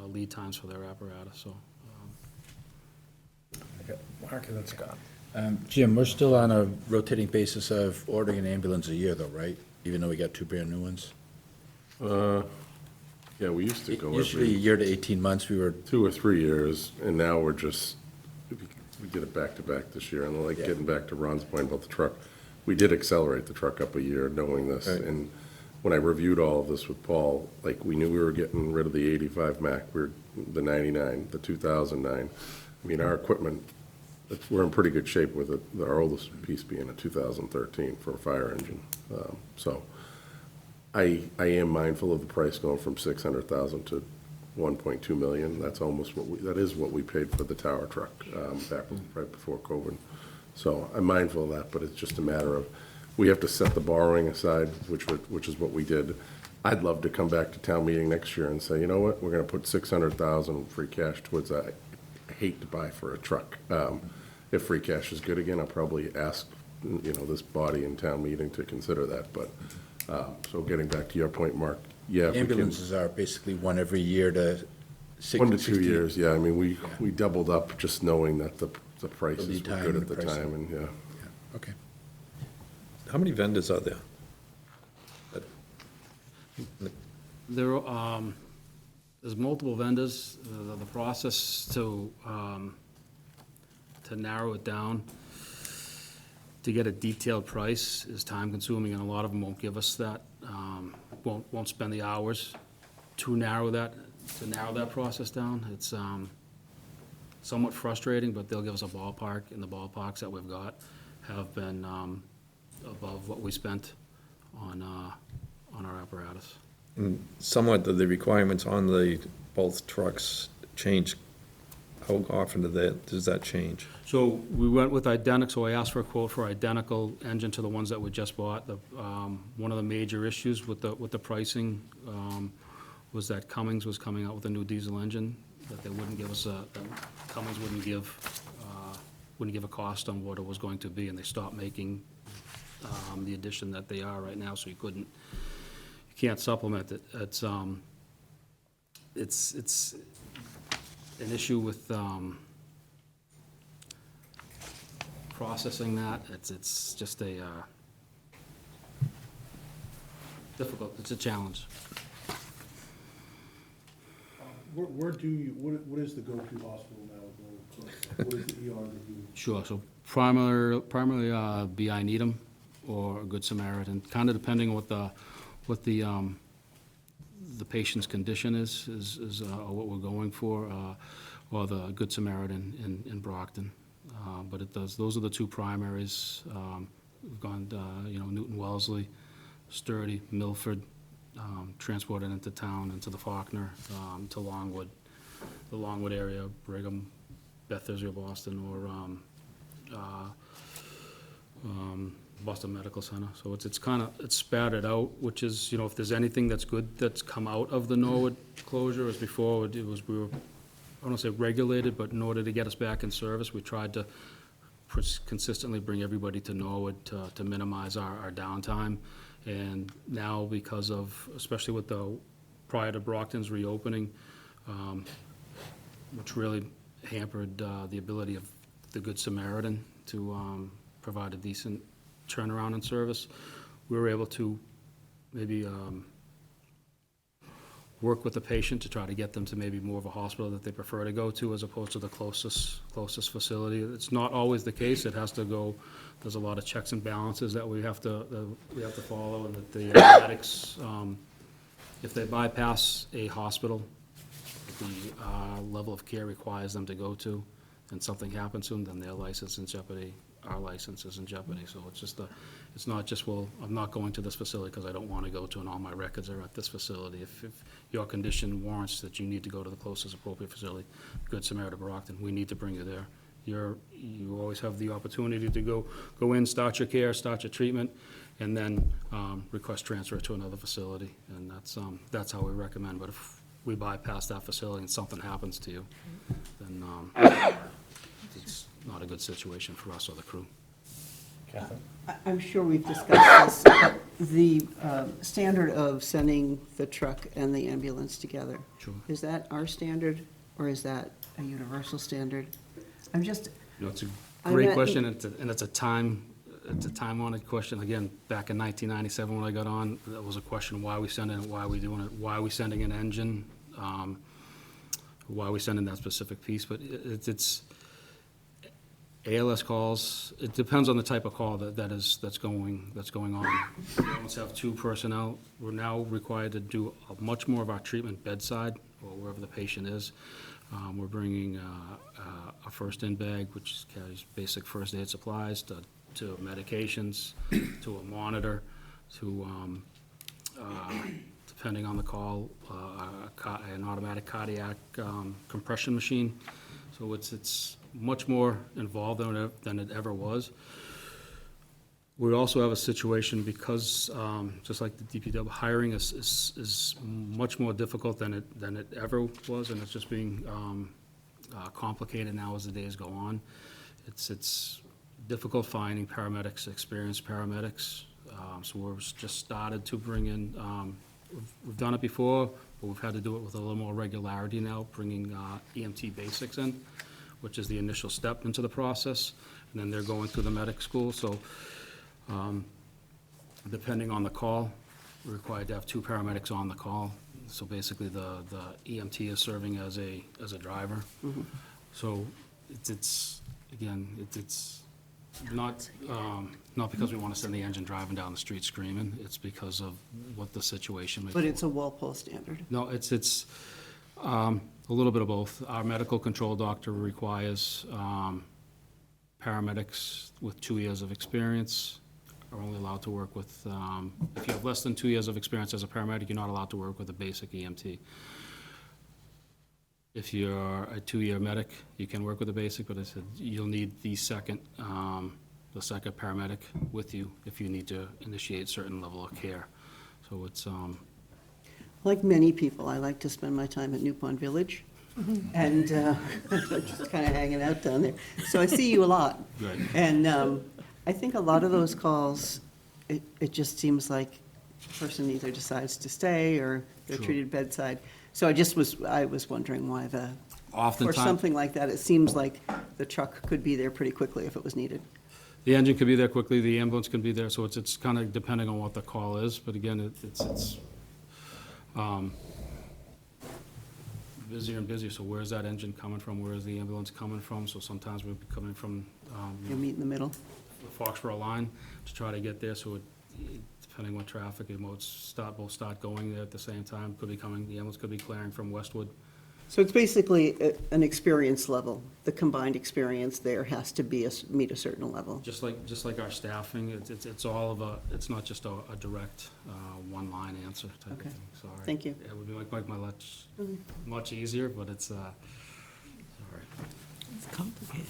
lead times for their apparatus, so. Mark and then Scott. Jim, we're still on a rotating basis of ordering an ambulance a year though, right? Even though we got two brand new ones? Yeah, we used to go Usually a every year to 18 months, we were, 2 or 3 years, and now we did it back to back this year, and like getting back to Ron's point about the truck, we did accelerate the truck up a year knowing this, Right. and when I reviewed all of this with Paul, like, we knew we were getting rid of the 85 Mac, the 99, the 2009. I mean, our equipment, we're in pretty good shape with it, our oldest piece being a 2013 for a fire engine. So I am mindful of the price going from 600,000 to 1.2 million. That's almost that is what we paid for the tower truck right before COVID. So I'm mindful of that, but it's just a matter of, we have to set the borrowing aside, which is what we did. I'd love to come back to town meeting next year and say, you know what, we're gonna put 600,000 free cash towards that. I hate to buy for a truck. If free cash is good again, I'll probably ask, this body in town meeting to consider that, but, so getting back to your point, Mark, yeah. if we can- ambulances are basically one every year to 1 to 2 16. years, yeah, I mean, we doubled up just knowing that the prices lead were time good and at the the pricing. time, and, yeah. Okay. How many vendors are there? There's multiple vendors. The process to narrow it down, to get a detailed price is time-consuming, and a lot of them won't give us that, won't spend the hours to narrow that process down. It's somewhat frustrating, but they'll give us a ballpark, and the ballparks that we've got have been above what we spent on our apparatus. And somewhat the requirements on both trucks change. How often does that change? So we went with identical, so I asked for a quote for identical engine to the ones that we just bought. One of the major issues with the pricing was that Cummins was coming out with a new diesel engine, that they wouldn't give us Cummins wouldn't give a cost on what it was going to be, and they stopped making the addition that they are right now, so you can't supplement it. It's an issue with processing that. It's just a difficult, it's a challenge. What is the go-to hospital now going What is the ER that you? Sure, so primarily BI Needham or Good Samaritan, kind of depending on what the patient's condition is what we're going for, or the Good Samaritan in Brockton. But those are the two primaries. We've gone, Newton Wellesley, Sturdy, Milford, transported into town, into the Faulkner, to Longwood, the Longwood area, Brigham, Beth Israel, Boston, or Boston Medical Center. So it's spattered out, which is, if there's anything that's good that's come out of the Norwood closure, as before, we were, I don't want to say regulated, but in order to get us back in service, we tried to consistently bring everybody to Norwood to minimize our downtime. And now, because of, especially with prior to Brockton's reopening, which really hampered the ability of the Good Samaritan to provide a decent turnaround in service, we were able to maybe work with the patient to try to get them to maybe more of a hospital that they prefer to go to as opposed to the closest facility. It's not always the case. It has to go, there's a lot of checks and balances that we have to follow, and that the medics, if they bypass a hospital, the level of care requires them to go to, and something happens to them, then their license is in jeopardy, our license is in jeopardy. So it's not just, well, I'm not going to this facility because I don't want to go to, and all my records are at this facility. If your condition warrants that you need to go to the closest appropriate facility, Good Samaritan Brockton, we need to bring you there. You always have the opportunity to go in, start your care, start your treatment, and then request transfer to another facility, and that's how we recommend. But if we bypass that facility and something happens to you, then it's not a good situation for us or the crew. Catherine? I'm sure we've discussed this, but the standard of sending the truck and the ambulance together. Sure. Is that our standard, or is that a universal standard? I'm just. It's a great question, and it's a time-honored question. Again, back in 1997 when I got on, that was a question: why are we sending it? Why are we doing it? Why are we sending an engine? Why are we sending that specific piece? But it's ALS calls. It depends on the type of call that's going on. We almost have two personnel. We're now required to do much more of our treatment bedside, or wherever the patient is. We're bringing a first-in bag, which carries basic first aid supplies, to medications, to a monitor, to, depending on the call, an automatic cardiac compression machine. So it's much more involved than it ever was. We also have a situation because, just like the DPW, hiring is much more difficult than it ever was, and it's just being complicated now as the days go on. It's difficult finding paramedics, experienced paramedics. So we've just started to bring in, we've done it before, but we've had to do it with a little more regularity now, bringing EMT basics in, which is the initial step into the process, and then they're going through the medic school. So depending on the call, we're required to have two paramedics on the call. So basically, the EMT is serving as a driver. Mm-hmm. So it's not because we want to send the engine driving down the street screaming. It's because of what the situation may be. But it's a Walpole standard. No, it's a little bit of both. Our medical control doctor requires paramedics with 2 years of experience are only allowed to work with, if you have less than 2 years of experience as a paramedic, you're not allowed to work with a basic EMT. If you're a 2-year medic, you can work with a basic, but I said you'll need the second paramedic with you if you need to initiate certain level of care. So it's, Like many people, I like to spend my time at New Pond Village, and just kind of hanging out down there. So I see you a lot. Right. And I think a lot of those calls, it just seems like the person either decides to stay or they're Sure. treated bedside. So I was wondering why for Oftentimes- something like that, it seems like the truck could be there pretty quickly if it was needed. the engine could be there quickly, the ambulance can be there, so it's kind of depending on what the call is, but again, busier and busier, so where's that engine coming from? Where is the ambulance coming from? So sometimes we'll be coming from, You meet in the middle? the Foxborough line to try to get there, so it, depending on traffic, it might both start going there at the same time. Could be coming, the ambulance could be clearing from Westwood. So it's basically an experience level. The combined experience there has to be, meet a certain level. Just like our staffing, it's all of a, it's not just a direct, one-line answer type of Okay. thing, sorry. Thank you. It would be like my lunch, much easier, but it's, sorry. It's complicated.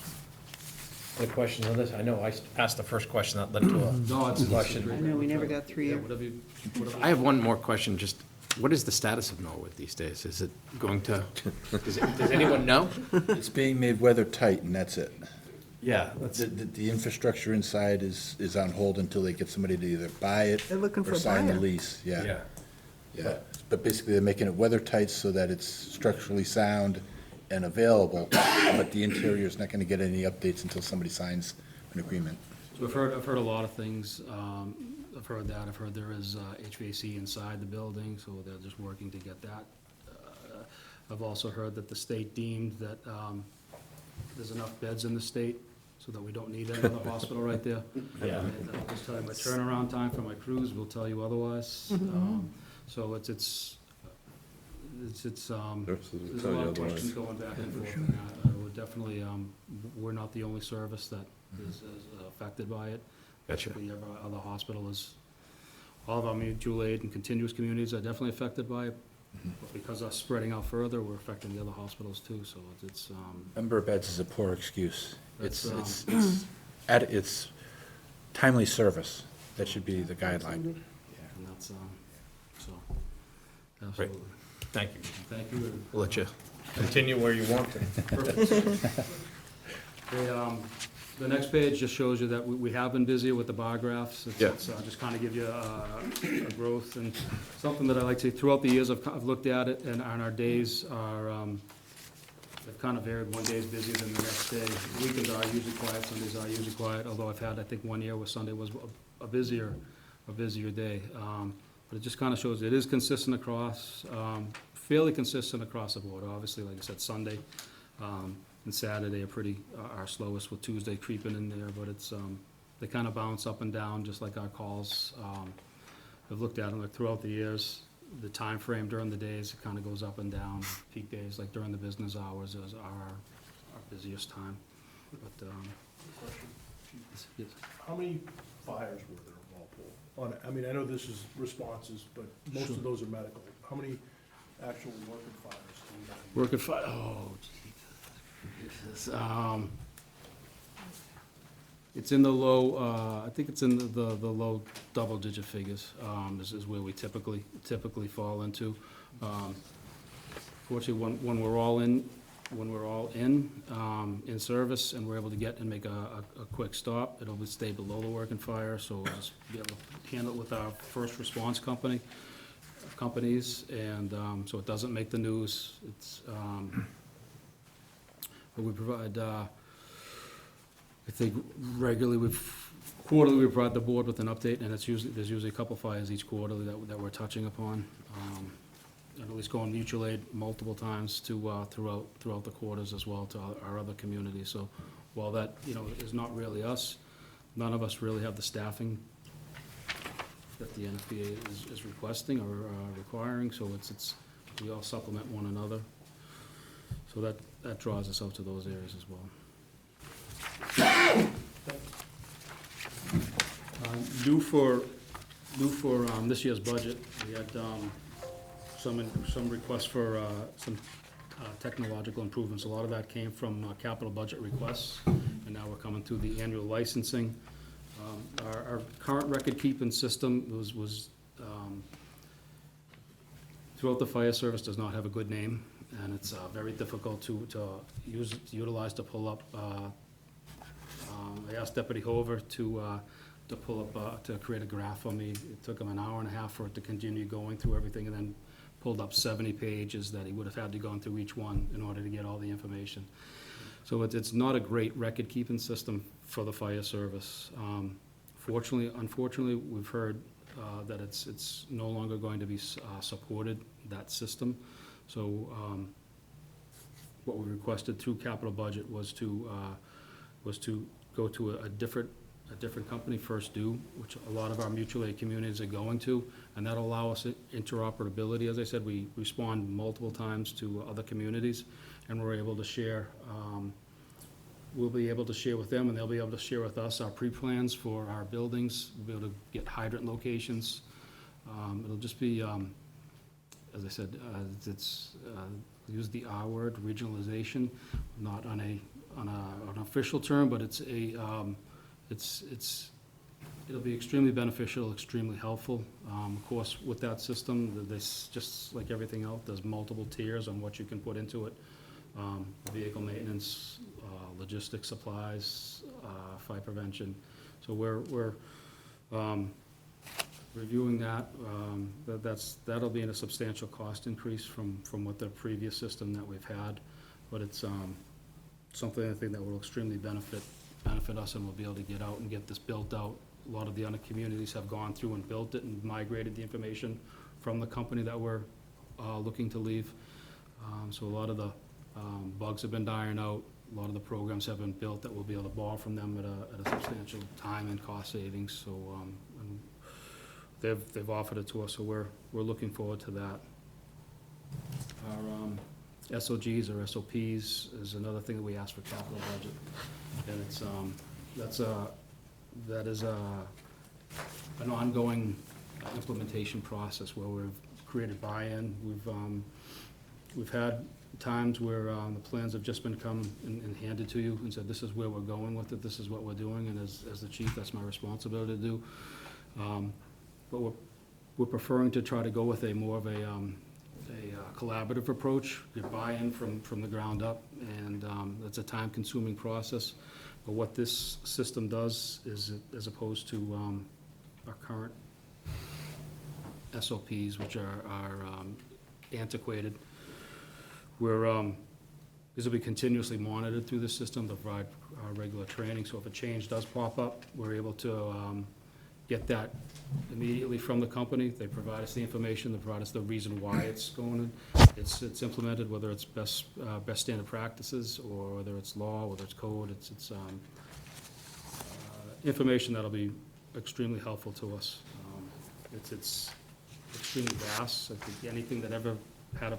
Any questions on this? I know I asked the first question that led to a No, it's question. I know, we never got through Yeah, your, whatever you, whatever. I have one more question, just, what is the status of Norwood these days? Is it going to, does anyone know? It's being made weather tight, and that's it. Yeah, The infrastructure inside is on hold until they get somebody to either buy it They're looking for or a sign the buyer. lease, yeah. Yeah. Yeah, but basically, they're making it weather tight so that it's structurally sound and available, but the interior is not gonna get any updates until somebody signs an agreement. So I've heard a lot of things. I've heard that. I've heard there is HVAC inside the building, so they're just working to get that. I've also heard that the state deemed that there's enough beds in the state so that we don't need another hospital right there. Yeah. And I'll just tell you, my turnaround time for my crews will tell you otherwise. So it's Nurses will there's a tell you lot of otherwise. questions going back and forth. And we're definitely, we're not the only service that is affected by it. Gotcha. The other hospital is, all of our mutual aid and continuous communities are definitely affected by it. But because us spreading out further, we're affecting the other hospitals too, so it's, Number of beds is a poor excuse. It's, That's, it's timely service. That should be the guideline. and that's, so, absolutely. Thank you. Thank you. We'll let you continue where you want to. The next page just shows you that we have been busier with the bar graphs. Yeah. It's just kind of give you a growth, and something that I like to, throughout the years, I've looked at it, and our days are, they've kind of varied. One day is busier than the next day. Weekends are usually quiet, Sundays are usually quiet, although I've had, I think, one year where Sunday was a busier day. But it just kind of shows it is consistent across, fairly consistent across the board. Obviously, like I said, Sunday and Saturday are our slowest, with Tuesday creeping in there, but it's, they kind of bounce up and down, just like our calls. I've looked at them like throughout the years, the time frame during the days, it kind of goes up and down. Peak days, like during the business hours, is our busiest time. But, yes. How many fires were there in Walpole? I mean, I know this is responses, but most of those are medical. How many actual working fires do we have? Working fire, oh, Jesus. It's in the low, I think it's in the low double-digit figures, is where we typically fall into. Fortunately, when we're all in service and we're able to get and make a quick stop, it'll stay below the working fire, so we'll just be able to handle it with our first response companies, and so it doesn't make the news. It's, but we provide, I think regularly, quarterly, we provide the board with an update, and there's usually a couple fires each quarterly that we're touching upon. And at least going mutual aid multiple times to, throughout the quarters as well to our other communities. So while that, is not really us, none of us really have the staffing that the NFPA is requesting or requiring, so we all supplement one another. So that draws us out to those areas as well. New for this year's budget, we had some requests for some technological improvements. A lot of that came from capital budget requests, and now we're coming through the annual licensing. Our current record-keeping system was throughout the fire service does not have a good name, and it's very difficult to utilize to pull up. I asked Deputy Hover to pull up, to create a graph for me. It took him an hour and a half for it to continue going through everything, and then pulled up 70 pages that he would have had to go through each one in order to get all the information. So it's not a great record-keeping system for the fire service. Unfortunately, we've heard that it's no longer going to be supported, that system. So what we requested through capital budget was to go to a different company, First Due, which a lot of our mutual aid communities are going to, and that'll allow us interoperability. As I said, we respond multiple times to other communities, and we're able to share, we'll be able to share with them, and they'll be able to share with us our pre-plans for our buildings. We'll be able to get hydrant locations. It'll just be, as I said, use the R word, regionalization, not on an official term, but it'll be extremely beneficial, extremely helpful. Of course, with that system, there's, just like everything else, there's multiple tiers on what you can put into it. Vehicle maintenance, logistics, supplies, fire prevention. So we're reviewing that. That'll be in a substantial cost increase from what the previous system that we've had. But it's something I think that will extremely benefit us, and we'll be able to get out and get this built out. A lot of the other communities have gone through and built it and migrated the information from the company that we're looking to leave. So a lot of the bugs have been dying out. A lot of the programs have been built that we'll be able to borrow from them at a substantial time and cost savings. So and they've offered it to us, so we're looking forward to that. Our SOGs or SOPs is another thing that we ask for capital budget, and it's that is an ongoing implementation process where we've created buy-in. We've had times where the plans have just been come and handed to you and said, this is where we're going with it, this is what we're doing, and as the chief, that's my responsibility to do. But we're preferring to try to go with a more of a collaborative approach, get buy-in from the ground up, and it's a time-consuming process. But what this system does is, as opposed to our current SOPs, which are antiquated, these will be continuously monitored through the system to provide regular training. So if a change does pop up, we're able to get that immediately from the company. They provide us the information, they provide us the reason why it's going, it's implemented, whether it's best standard practices, or whether it's law, whether it's code. It's information that'll be extremely helpful to us. It's extremely vast. I think anything that ever had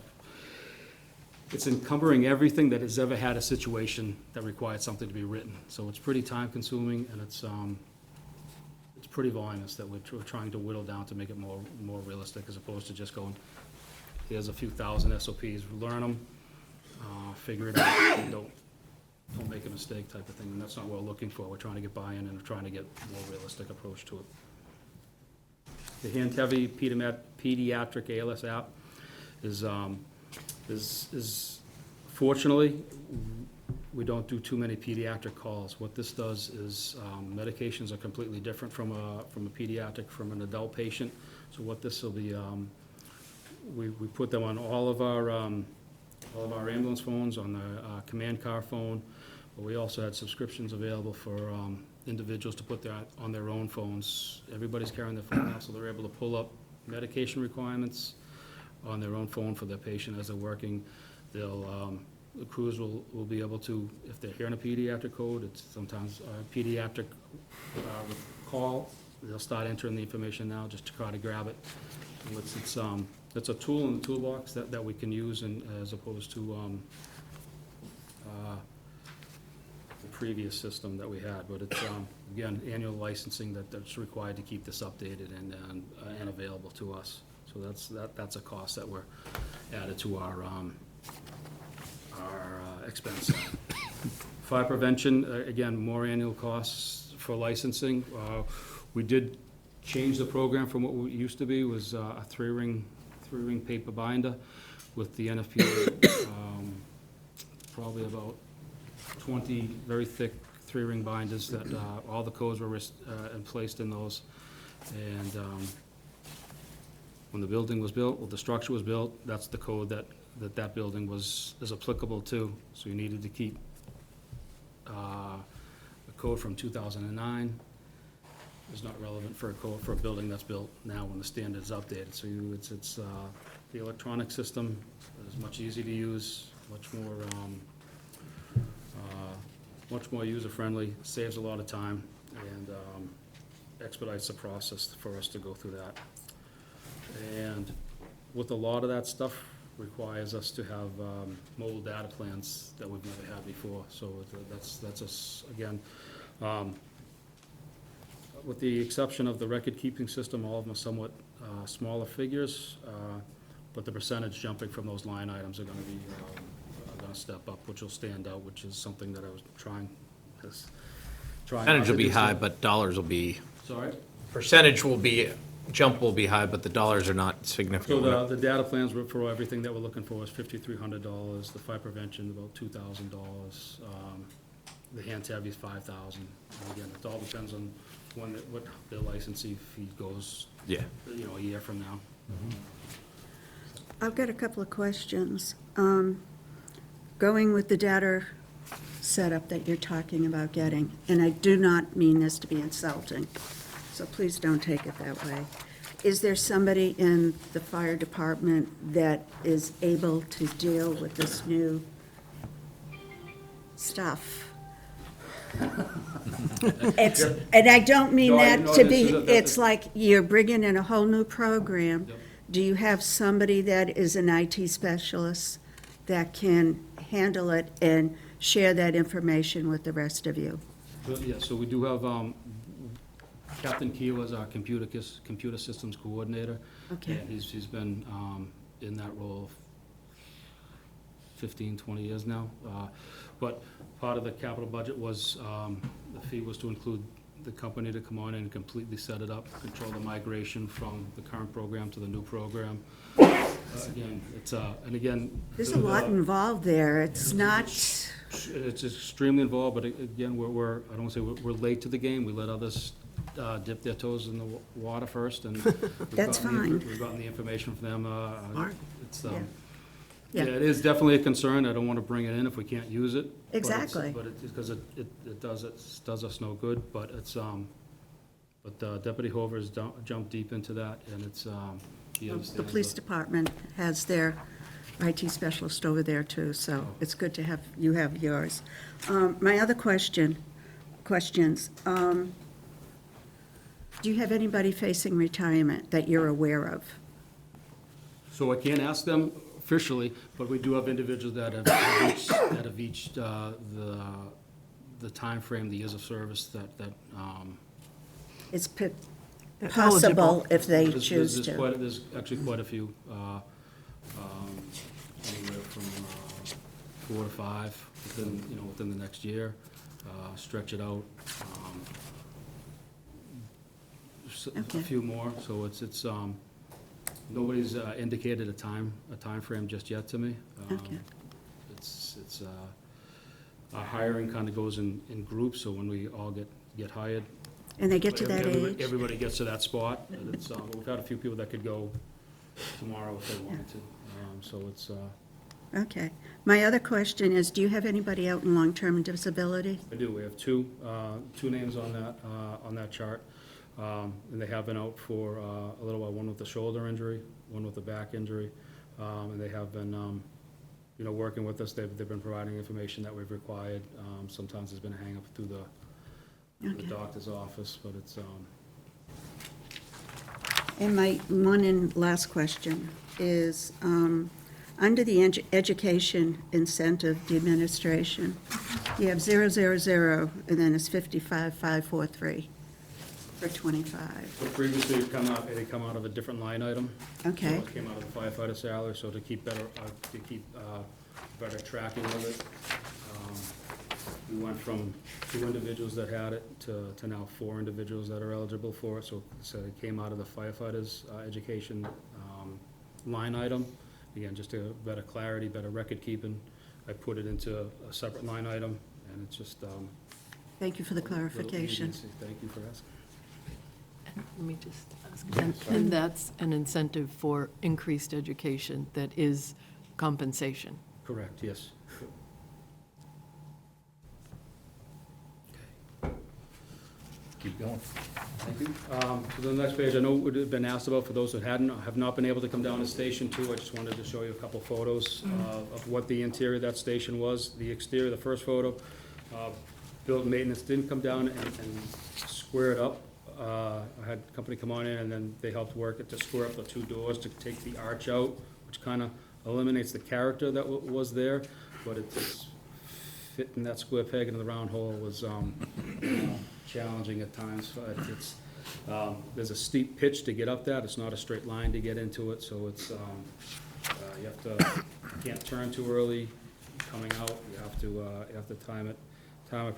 it's encumbering everything that has ever had a situation that required something to be written. So it's pretty time consuming, and it's pretty voluminous that we're trying to whittle down to make it more realistic, as opposed to just going, here's a few thousand SOPs, learn them, figure it out, and don't make a mistake type of thing. And that's not what we're looking for. We're trying to get buy-in, and we're trying to get a more realistic approach to it. The hand-heavy pediatric ALS app is fortunately, we don't do too many pediatric calls. What this does is medications are completely different from a pediatric, from an adult patient. So what this will be, we put them on all of our ambulance phones, on the command car phone. But we also had subscriptions available for individuals to put on their own phones. Everybody's carrying their phone now, so they're able to pull up medication requirements on their own phone for their patient as they're working. They'll the crews will be able to, if they're hearing a pediatric code, it's sometimes a pediatric call, they'll start entering the information now just to try to grab it. And it's a tool in the toolbox that we can use, and as opposed to the previous system that we had. But it's again, annual licensing that's required to keep this updated and available to us. So that's a cost that we're added to our expense. Fire prevention, again, more annual costs for licensing. We did change the program from what it used to be, was a three-ring paper binder with the NFPA, probably about 20 very thick three-ring binders that all the codes were placed in those. And when the building was built, the structure was built, that's the code that building is applicable to. So you needed to keep a code from 2009. Is not relevant for a code for a building that's built now when the standard is updated. So it's the electronic system is much easier to use, much more user-friendly, saves a lot of time, and expedites the process for us to go through that. And with a lot of that stuff, requires us to have mobile data plans that we've never had before. So that's us, again, with the exception of the record-keeping system, all of them are somewhat smaller figures, but the percentage jumping from those line items are gonna be, gonna step up, which will stand out, which is something that I was trying. Percentage will be high, but dollars will be, Sorry? percentage will be, jump will be high, but the dollars are not So significant. the data plans were for everything that we're looking for is $5,300, the fire prevention about $2,000, the hand tab is $5,000. And again, it all depends on what their licensing fee goes, Yeah. a year from now. I've got a couple of questions. Going with the data setup that you're talking about getting, and I do not mean this to be insulting, so please don't take it that way. Is there somebody in the fire department that is able to deal with this new stuff? It's, and I don't mean that to be, it's like you're bringing in a whole new program. Yep. Do you have somebody that is an IT specialist that can handle it and share that information with the rest of you? So we do have, Captain Keel is our computer systems coordinator. Okay. And he's been in that role 15, 20 years now. But part of the capital budget was, the fee was to include the company to come on and completely set it up, control the migration from the current program to the new program. Again, and again. There's a lot involved there. It's not, It's extremely involved, but again, I don't want to say we're late to the game. We let others dip their toes in the water first, and That's fine. We've gotten the information from them. It's, Yeah. yeah, it is definitely a concern. I don't want to bring it in if we can't use it. Exactly. But it's because it does us no good, but it's, but Deputy Hover has jumped deep into that, and it's, he understands. the police department has their IT specialist over there too, so it's good to have, you have yours. My other questions, do you have anybody facing retirement that you're aware of? So I can't ask them officially, but we do have individuals that have reached the timeframe, the years of service that. It's They're possible eligible. if they There's- choose there's to. There's actually quite a few, anywhere from 4 to 5 within the next year. Stretch it out. A Okay. few more, so it's, nobody's indicated a time frame just yet to me. Okay. It's, our hiring kind of goes in groups, so when we all get hired. And they get to that everybody- age? Everybody gets to that spot, and it's, we've had a few people that could go tomorrow if they wanted to, so it's, Okay. My other question is, do you have anybody out in long-term disability? I do, we have two names on that chart, and they have been out for a little while, one with a shoulder injury, one with a back injury, and they have been, working with us. They've been providing information that we've required. Sometimes there's been a hang-up through the doctor's office, but it's, And my one and last question is, under the education incentive, the administration, you have 000, and then it's 55,543 for 25. so previously it come out of a different line item. Okay. So it came out of the firefighter salary, so to keep better tracking of it, we went from 2 individuals that had it to now 4 individuals that are eligible for it. So it came out of the firefighters' education line item. Again, just to better clarity, better record keeping. I put it into a separate line item, and it's just. Thank you for the clarification. Thank you for asking. Let me just ask, and that's an incentive for increased education that is compensation? Correct, yes. Keep going. Thank you. So the next page, I know it would have been asked about for those that have not been able to come down to Station 2. I just wanted to show you a couple photos of what the interior of that station was. The exterior, the first photo, built maintenance didn't come down and square it up. I had a company come on in, and then they helped work it to square up the two doors to take the arch out, which kind of eliminates the character that was there, but it just fitting that square peg into the round hole was challenging at times. It's, there's a steep pitch to get up that. It's not a straight line to get into it, so it's, you can't turn too early coming out. You have to time it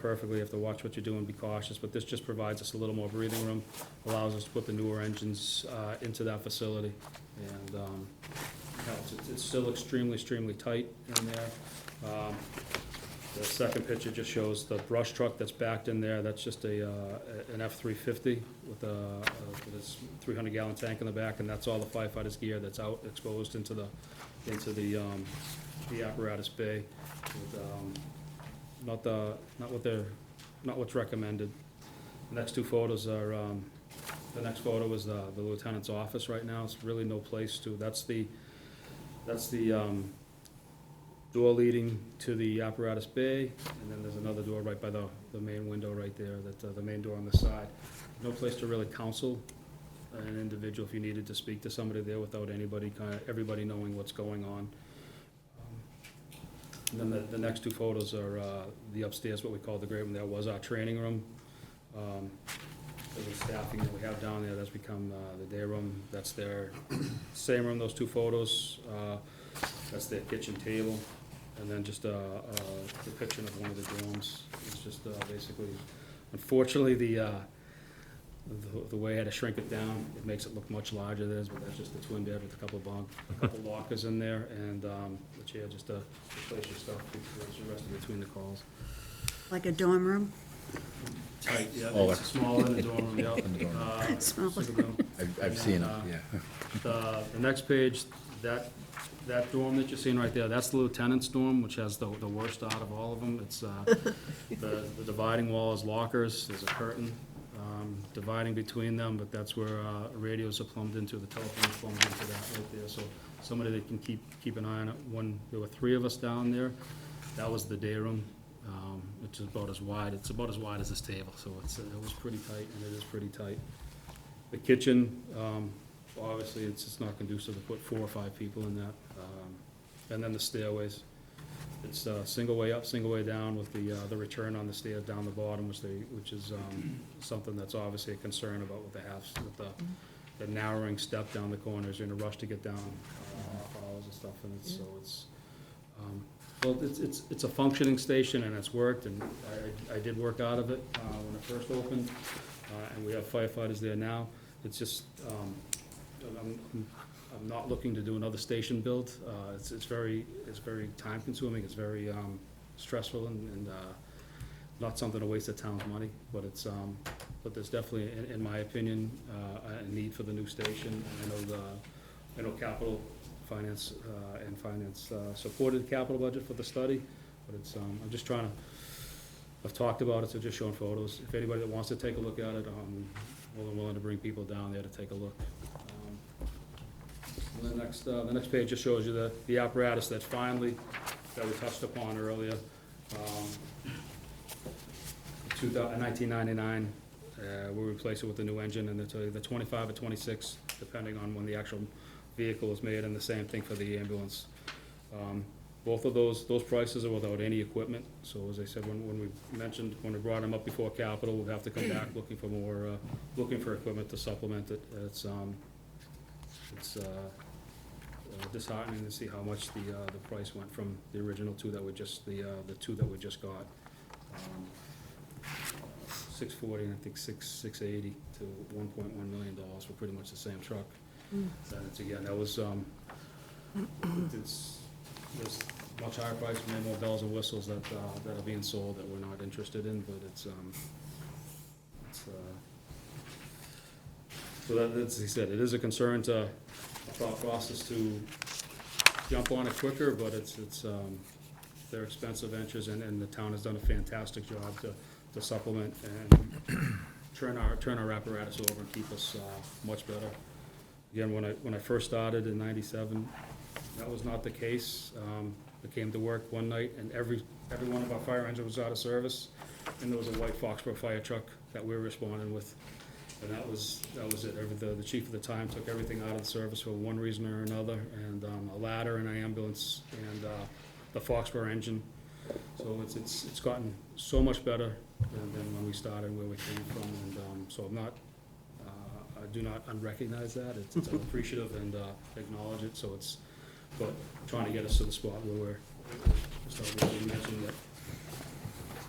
perfectly. You have to watch what you're doing, be cautious, but this just provides us a little more breathing room, allows us to put the newer engines into that facility, and helps. It's still extremely tight in there. The second picture just shows the brush truck that's backed in there. That's just an F-350 with this 300-gallon tank in the back, and that's all the firefighters' gear that's out exposed into the apparatus bay. With, not what's recommended. The next two photos are, the next photo is the lieutenant's office right now. It's really no place to, that's the door leading to the apparatus bay, and then there's another door right by the main window right there, the main door on the side. No place to really counsel an individual if you needed to speak to somebody there without everybody knowing what's going on. And then the next two photos are the upstairs, what we call the great room. That was our training room. The staffing that we have down there, that's become the day room. That's their same room, those two photos. That's their kitchen table. And then just a depiction of one of the dorms. It's just basically, unfortunately, the way I had to shrink it down, it makes it look much larger than it is, but that's just the twin bed with a couple lockers in there, and the chair just to place your stuff, the rest of between the calls. Like a dorm room? Tight, yeah, Smaller. it's smaller than the dorm room, yeah. Smaller. Single room. I've seen them, And, yeah. The next page, that dorm that you're seeing right there, that's the lieutenant's dorm, which has the worst out of all of them. It's, the dividing wall is lockers, there's a curtain dividing between them, but that's where radios are plumbed into, the telephone's plumbed into that right there, so somebody that can keep an eye on it. There were 3 of us down there. That was the day room, which is about as wide, it's about as wide as this table, so it was pretty tight, and it is pretty tight. The kitchen, obviously, it's just not conducive to put 4 or 5 people in that. And then the stairways. It's single way up, single way down with the return on the stairs down the bottom, which is something that's obviously a concern about with the narrowing step down the corners. You're in a rush to get down off hours and stuff, and it's a functioning station, and it's worked, and I did work out of it when it first opened, and we have firefighters there now. It's just I'm not looking to do another station build. It's very time consuming, it's very stressful, and not something to waste the town's money, but but there's definitely, in my opinion, a need for the new station. I know capital finance and finance supported the capital budget for the study, but I'm just trying to, I've talked about it, so just showing photos. If anybody that wants to take a look at it, I'm more than willing to bring people down there to take a look. And the next page just shows you the apparatus that we touched upon earlier. In 1999, we'll replace it with a new engine, and the 25 or 26, depending on when the actual vehicle is made, and the same thing for the ambulance. Both of those prices are without any equipment, so as I said, when we brought them up before capital, we'll have to come back looking for equipment to supplement it. It's disheartening to see how much the price went from the original 2 that we just, the 2 that we just got. $640, and I think $680 to $1.1 million for pretty much the same truck. And it's, again, that was, there's much higher price, many more bells and whistles that are being sold that we're not interested in, but so that, as he said, it is a concern to, a thought process to jump on it quicker, but they're expensive ventures, and the town has done a fantastic job to supplement and turn our apparatus over and keep us much better. Again, when I first started in '97, that was not the case. I came to work one night and every one of our fire engines was out of service, and there was a white Foxborough fire truck that we were responding with. And that was it. The chief at the time took everything out of the service for one reason or another, and a ladder and an ambulance and the Foxborough engine. So it's gotten so much better than when we started, where we came from, and so I do not unrecognize that. I'm appreciative and acknowledge it. So but trying to get us to the spot where we're starting to mention that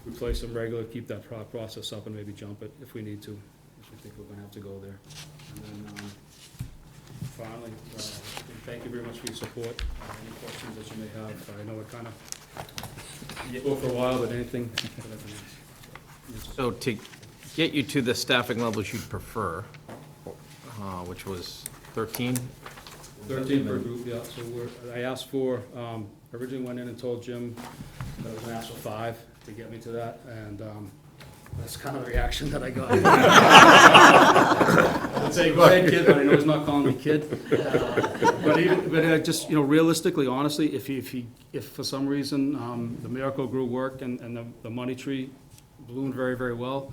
replace them regular, keep that process up, and maybe jump it if we need to. I think we're gonna have to go there. And then, finally, thank you very much for your support. Any questions that you may have, I know it kind of go for a while, but anything. So to get you to the staffing levels you'd prefer, which was 13? 13 per group, yeah, so I asked for, originally went in and told Jim that I was gonna ask for 5 to get me to that, and, that's kind of the reaction that I got. I'd say, go ahead, kid, but I know he's not calling me kid. But just, realistically, honestly, if for some reason, the Miracle Grew work and the money tree bloomed very, very well,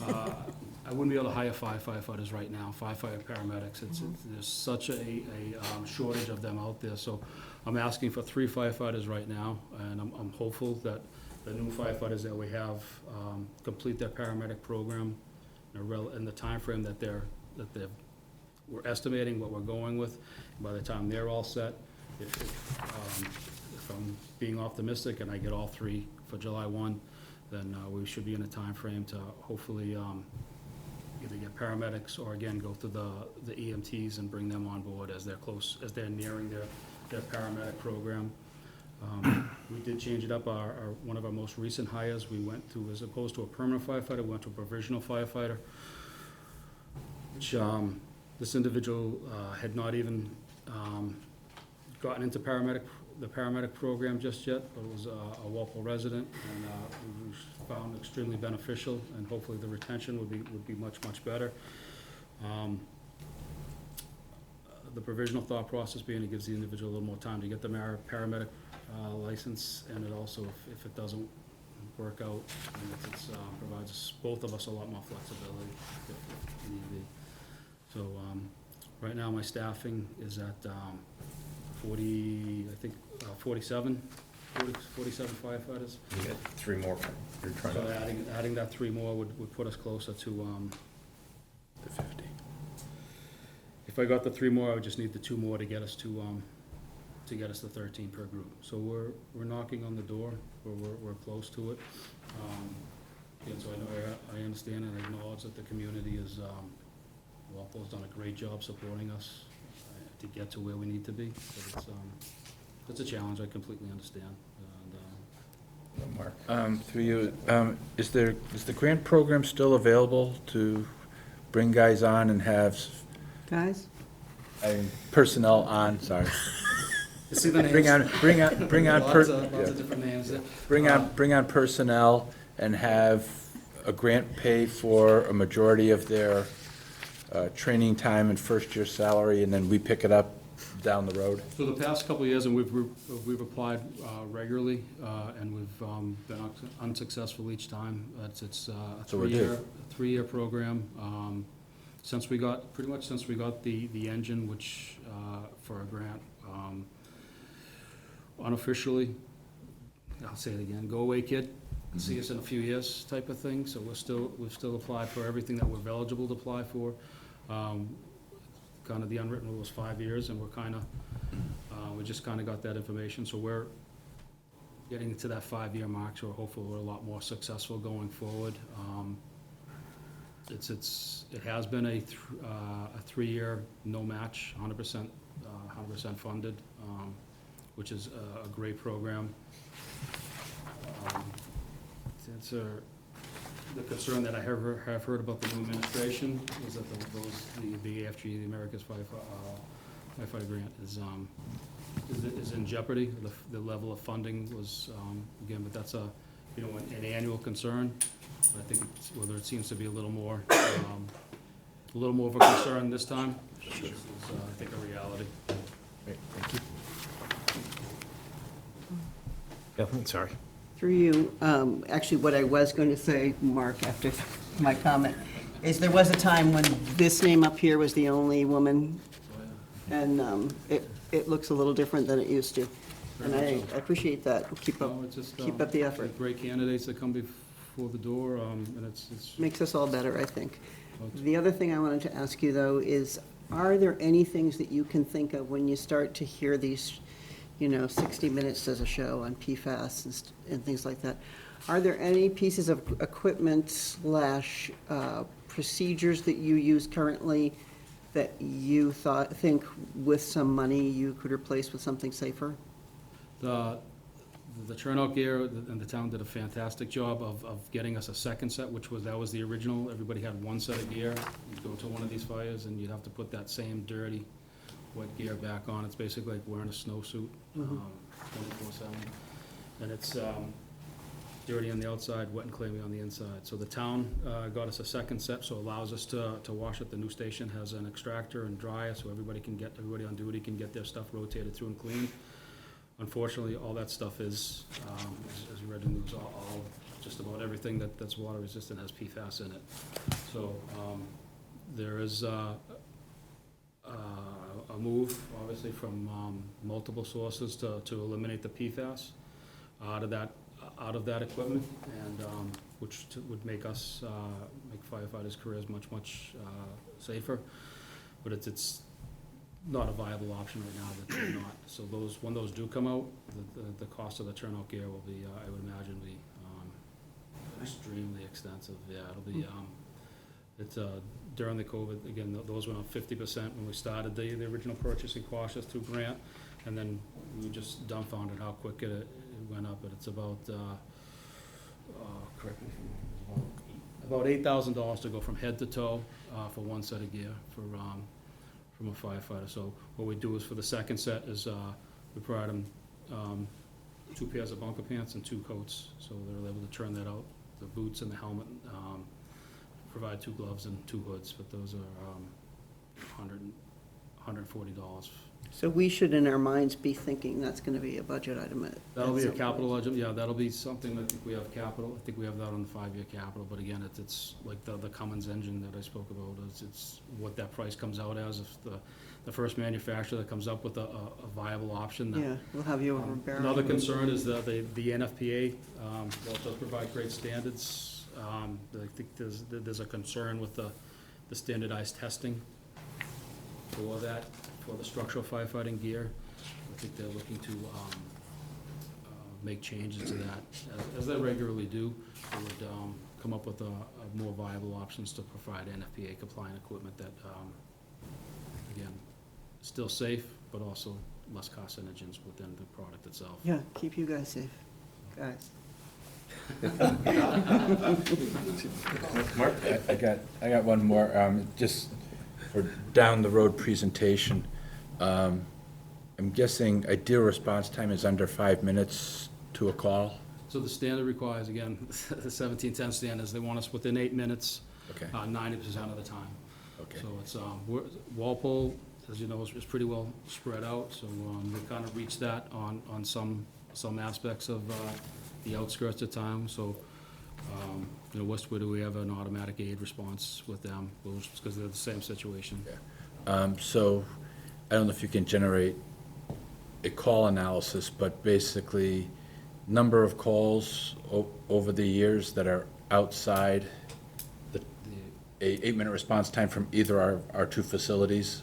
I wouldn't be able to hire 5 firefighters right now, 5 fire paramedics. There's such a shortage of them out there, so I'm asking for 3 firefighters right now, and I'm hopeful that the new firefighters that we have complete their paramedic program in the timeframe that we're estimating what we're going with. By the time they're all set, if I'm being optimistic and I get all 3 for July 1, then we should be in a timeframe to hopefully either get paramedics or again go through the EMTs and bring them on board as they're nearing their paramedic program. We did change it up. One of our most recent hires, we went to, as opposed to a permanent firefighter, we went to a provisional firefighter, which this individual had not even gotten into the paramedic program just yet, but was a Walpole resident, and we found extremely beneficial, and hopefully the retention would be much, much better. The provisional thought process being it gives the individual a little more time to get the paramedic license, and it also, if it doesn't work out, it provides both of us a lot more flexibility if need be. So right now my staffing is at 47 firefighters. You get 3 more. You're trying So to. adding that 3 more would put us closer to 50. if I got the 3 more, I would just need the 2 more to get us to 13 per group. So we're knocking on the door, we're close to it. And so I understand and acknowledge that the community is, Walpole's done a great job supporting us to get to where we need to be. But it's a challenge, I completely understand. Mark. Through you, is the grant program still available to bring guys on and have Guys? personnel on, sorry. You see the names? Bring on Lots of different names there. bring on personnel and have a grant pay for a majority of their training time and first-year salary, and then we pick it up down the road? So the past couple of years, and we've applied regularly, and we've been unsuccessful each time. It's a So we're good. three-year program. Since we got the engine, which for a grant, unofficially, I'll say it again, go away, kid, see us in a few years type of thing. So we've still applied for everything that we're eligible to apply for. Kind of the unwritten rule is 5 years, and we just kind of got that information. So we're getting to that 5-year mark, so hopefully we're a lot more successful going forward. It has been a 3-year no match, 100% funded, which is a great program. The concern that I have heard about the new administration is that the AFG, the America's Firefighter Grant, is in jeopardy. The level of funding was, again, but that's an annual concern. I think whether it seems to be a little more of a concern this time is, I think, a reality. Great, thank you. Kathleen, sorry. Through you, actually, what I was going to say, Mark, after my comment, is there was a time when this name up here was the only woman, and it looks a little different than it used to. And I appreciate that. Keep up, No, it's just, keep up the effort. Great candidates that come before the door, and it's Makes us all better, I think. The other thing I wanted to ask you, though, is are there any things that you can think of when you start to hear these, 60 Minutes does a show on PFAS and things like that? Are there any pieces of equipment / procedures that you use currently that you think with some money you could replace with something safer? The turnout gear, and the town did a fantastic job of getting us a second set, that was the original. Everybody had one set of gear. You'd go to one of these fires, and you'd have to put that same dirty, wet gear back on. It's basically like wearing a snowsuit, 24/7. And it's dirty on the outside, wet and clammy on the inside. So the town got us a second set, so it allows us to wash it. The new station has an extractor and dryer, so everybody on duty can get their stuff rotated through and cleaned. Unfortunately, all that stuff is, as you read in the news, just about everything that's water resistant has PFAS in it. So there is a move, obviously, from multiple sources to eliminate the PFAS out of that equipment, and which would make firefighters' careers much safer. But it's not a viable option right now, that they're not. So when those do come out, the cost of the turnout gear will be, I would imagine, extremely extensive. Yeah, it'll be, it's, during the COVID, again, those went up 50% when we started the original purchasing process through grant, and then we were just dumbfounded how quick it went up, but it's about, correct me if I'm wrong, about $8,000 to go from head to toe for one set of gear from a firefighter. So what we do is, for the second set, is we provide them 2 pairs of bunker pants and 2 coats, so they're able to turn that out. The boots and the helmet, provide 2 gloves and 2 hoods, but those are $140. So we should, in our minds, be thinking that's going to be a budget item. That'll be a capital item, yeah, that'll be something. I think we have capital, I think we have that on the 5-year capital, but again, it's like the Cummins engine that I spoke about, it's what that price comes out as. If the first manufacturer that comes up with a viable option. Yeah, we'll have you over barrel. Another concern is that the NFPA, while it does provide great standards, I think there's a concern with the standardized testing for that, for the structural firefighting gear. I think they're looking to make changes to that, as they regularly do. They would come up with more viable options to provide NFPA compliant equipment that, again, still safe, but also less carcinogens within the product itself. Yeah, keep you guys safe, guys. Mark, I got one more, just for down the road presentation. I'm guessing ideal response time is under 5 minutes to a call? So the standard requires, again, the 1710 standards, they want us within 8 minutes, Okay. 90% of the time. Okay. So it's, Walpole, as you know, is pretty well spread out, so we've kind of reached that on some aspects of the outskirts of town. So, Westwood, we have an automatic aid response with them, because they're the same situation. So, I don't know if you can generate a call analysis, but basically, number of calls over the years that are outside a 8-minute response time from either our 2 facilities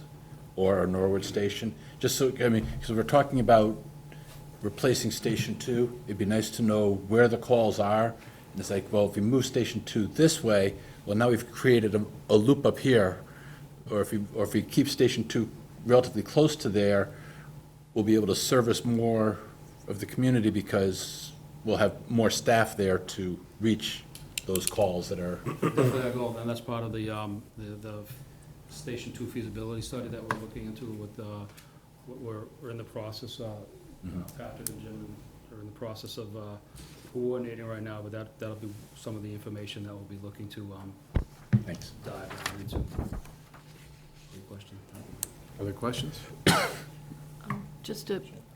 or our Norwood station. Just so, because we're talking about replacing Station 2, it'd be nice to know where the calls are. And it's like, well, if we move Station 2 this way, well, now we've created a loop up here. Or if we keep Station 2 relatively close to there, we'll be able to service more of the community because we'll have more staff there to reach those calls that are. Definitely our goal, and that's part of the Station 2 feasibility study that we're looking into with, we're in the process, Patrick and Jim are in the process of coordinating right now, but that'll be some of the information that we'll be looking to Thanks. dive into. Any question? Other questions?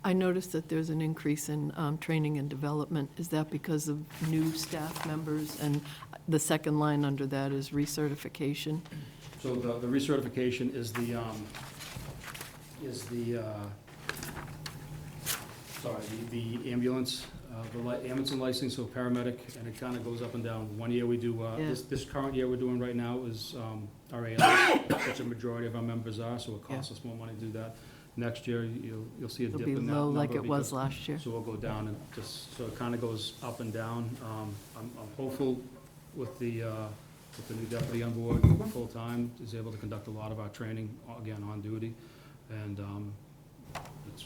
I noticed that there's an increase in training and development. Is that because of new staff members? And the second line under that is recertification. So the recertification is the ambulance, ambulance license, so paramedic, and it kind of goes up and down. One year we do, this current year we're doing right now is our ALS, which a majority of our members are, so it costs us more money to do that. Next year, you'll see a It'll dip be in that low number like it was because- last year. So we'll go down and so it kind of goes up and down. I'm hopeful with the new deputy on board, full-time, is able to conduct a lot of our training, again, on duty. And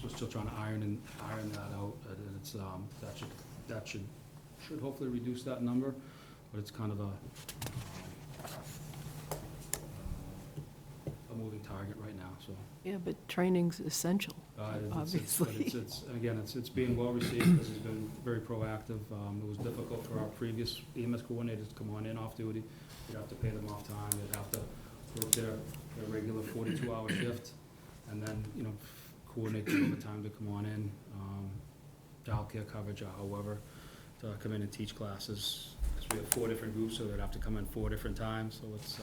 we're still trying to iron that out. It's, that should hopefully reduce that number, but it's kind of a moving target right now, so. Yeah, but training's essential, obviously. It's being well received, because he's been very proactive. It was difficult for our previous EMS coordinators to come on in off duty. You'd have to pay them off time, they'd have to work their regular 42-hour shift, and then, coordinate the overtime to come on in, childcare coverage or however, to come in and teach classes. Because we have 4 different groups, so they'd have to come in 4 different times, so it's,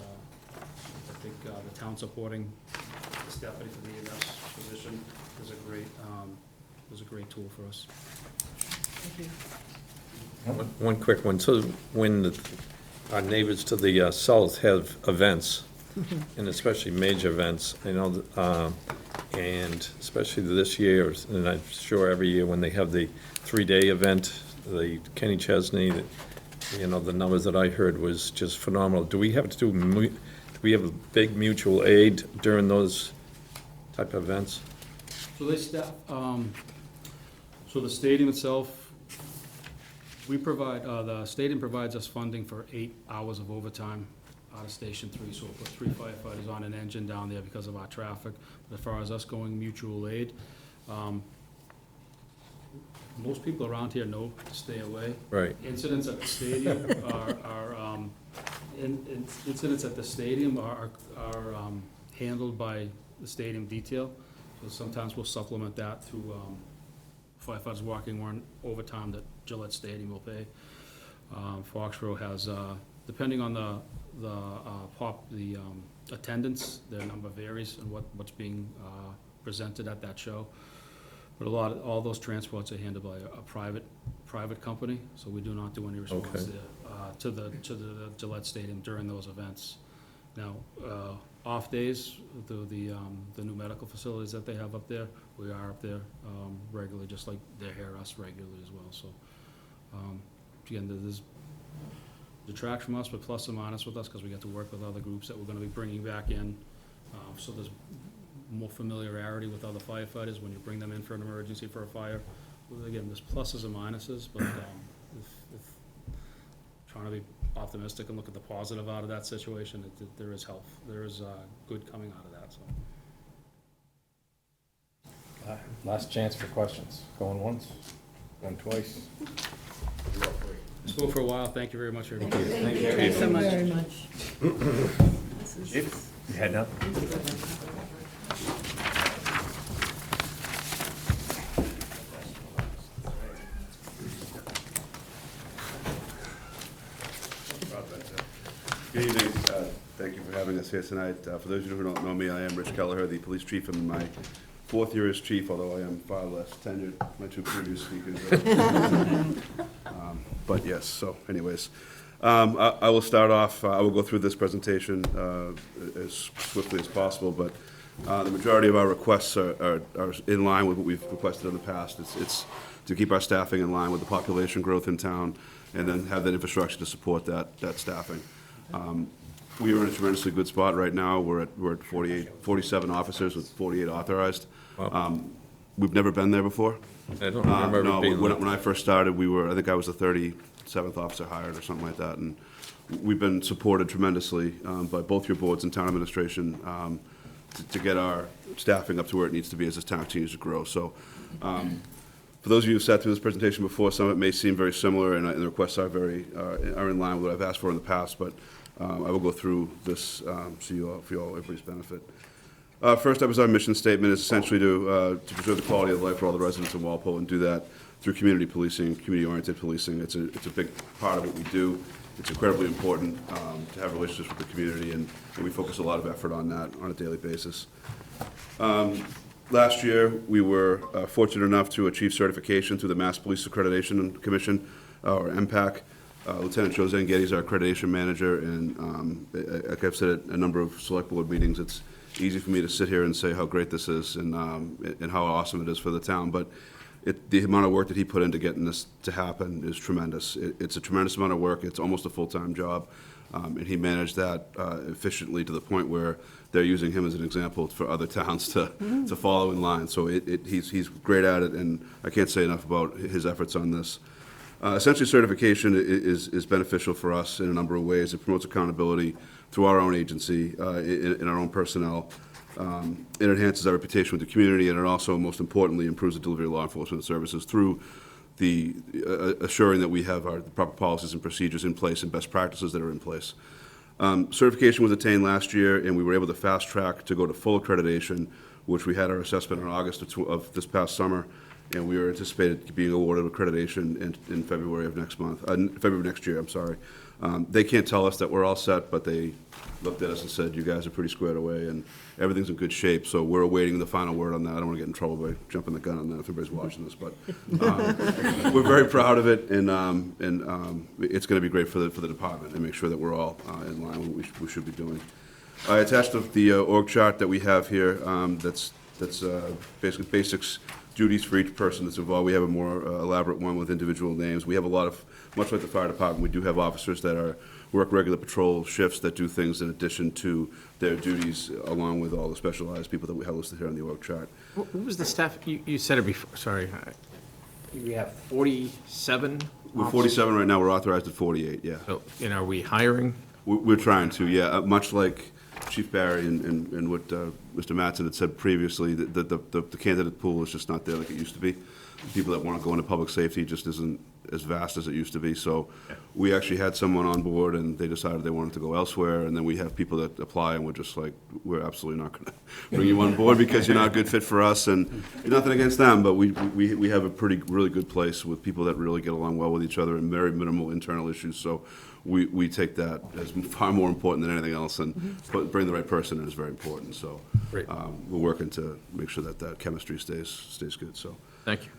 I think the town supporting this deputy for the EMS position is a great tool for us. Thank you. One quick one. So when our neighbors to the south have events, and especially major events, and especially this year, and I'm sure every year when they have the 3-day event, the Kenny Chesney, the numbers that I heard was just phenomenal. Do we have a big mutual aid during those type of events? So they staff, so the stadium itself, the stadium provides us funding for 8 hours of overtime out of Station 3, so we'll put 3 firefighters on an engine down there because of our traffic. But as far as us going mutual aid, most people around here know to stay away. Right. Incidents at the stadium incidents at the stadium are handled by the stadium detail. So sometimes we'll supplement that through firefighters walking on overtime that Gillette Stadium will pay. Foxborough has, depending on the attendance, their number varies and what's being presented at that show. But all those transports are handled by a private company, so we do not do any response there, to the Gillette Stadium during those events. Now, off days, the new medical facilities that they have up there, we are up there regularly, just like they hear us regularly as well. So, again, there's detract from us, but plus and minus with us, because we get to work with other groups that we're going to be bringing back in. So there's more familiarity with other firefighters when you bring them in for an emergency, for a fire. Well, again, there's pluses and minuses, but if trying to be optimistic and look at the positive out of that situation, there is health. There is good coming out of that. So. Last chance for questions. Going once, going twice. Spoke for a while. Thank you very much, everybody. Thank you so much. Very much. You had nothing? Good evening. Thank you for having us here tonight. For those of you who don't know me, I am Rich Kelleher, the police chief, and my 4th year as chief, although I am far less tenured, my 2 previous speakers. But yes, so anyways. I will start off, I will go through this presentation as swiftly as possible, but the majority of our requests are in line with what we've requested in the past. It's to keep our staffing in line with the population growth in town, and then have that infrastructure to support that staffing. We are in a tremendously good spot right now. We're at 47 officers with 48 authorized. Wow. We've never been there before. I don't remember No, being when I first started, I think I was the 37th officer hired or something like that, and we've been supported tremendously by both your boards and town administration to get our staffing up to where it needs to be as this town continues to grow. So, for For those of you who've sat through this presentation before, some of it may seem very similar, and the requests are are in line with what I've asked for in the past, but I will go through this for everybody's benefit. First up is our mission statement. It's essentially to preserve the quality of life for all the residents of Walpole, and do that through community policing, community-oriented policing. It's a big part of what we do. It's incredibly important to have relationships with the community, and we focus a lot of effort on that on a daily basis. Last year, we were fortunate enough to achieve certification through the Mass Police Accreditation Commission, or MPAC. Lieutenant Joe Zanghetti is our accreditation manager, and like I've said at a number of select board meetings, it's easy for me to sit here and say how great this is and how awesome it is for the town, but the amount of work that he put into getting this to happen is tremendous. It's a tremendous amount of work. It's almost a full-time job, and he managed that efficiently to the point where they're using him as an example for other towns to follow in line. So he's great at it, and I can't say enough about his efforts on this. Essentially, certification is beneficial for us in a number of ways. It promotes accountability through our own agency, in our own personnel. It enhances our reputation with the community, and it also, most importantly, improves the delivery of law enforcement services through the assuring that we have the proper policies and procedures in place and best practices that are in place. Certification was attained last year, and we were able to fast track to go to full accreditation, which we had our assessment in August of this past summer, and we are anticipated being awarded accreditation in February of next year, I'm sorry. They can't tell us that we're all set, but they looked at us and said, you guys are pretty squared away, and everything's in good shape, so we're awaiting the final word on that. I don't want to get in trouble by jumping the gun on that if anybody's watching this, but we're very proud of it, and it's going to be great for the department, and make sure that we're all in line with what we should be doing. I attached the org chart that we have here. That's basically basics, duties for each person that's involved. We have a more elaborate one with individual names. We have a lot of, much like the fire department, we do have officers that work regular patrol shifts that do things in addition to their duties, along with all the specialized people that we have listed here on the org chart. What was the staff, you said it before, sorry. We have 47? We're 47 right now. We're authorized at 48, yeah. So, and are we hiring? We're trying to, yeah. Much like Chief Barry and what Mr. Mattson had said previously, the candidate pool is just not there like it used to be. People that want to go into public safety just isn't as vast as it used to be. So we actually had someone on board, and they decided they wanted to go elsewhere. And then we have people that apply, and we're just like, we're absolutely not going to bring you on board because you're not a good fit for us. And nothing against them, but we have a really good place with people that really get along well with each other and very minimal internal issues. So we take that as far more important than anything else, and bring the right person in is very important. So we're working to make sure that chemistry stays good. So thank you.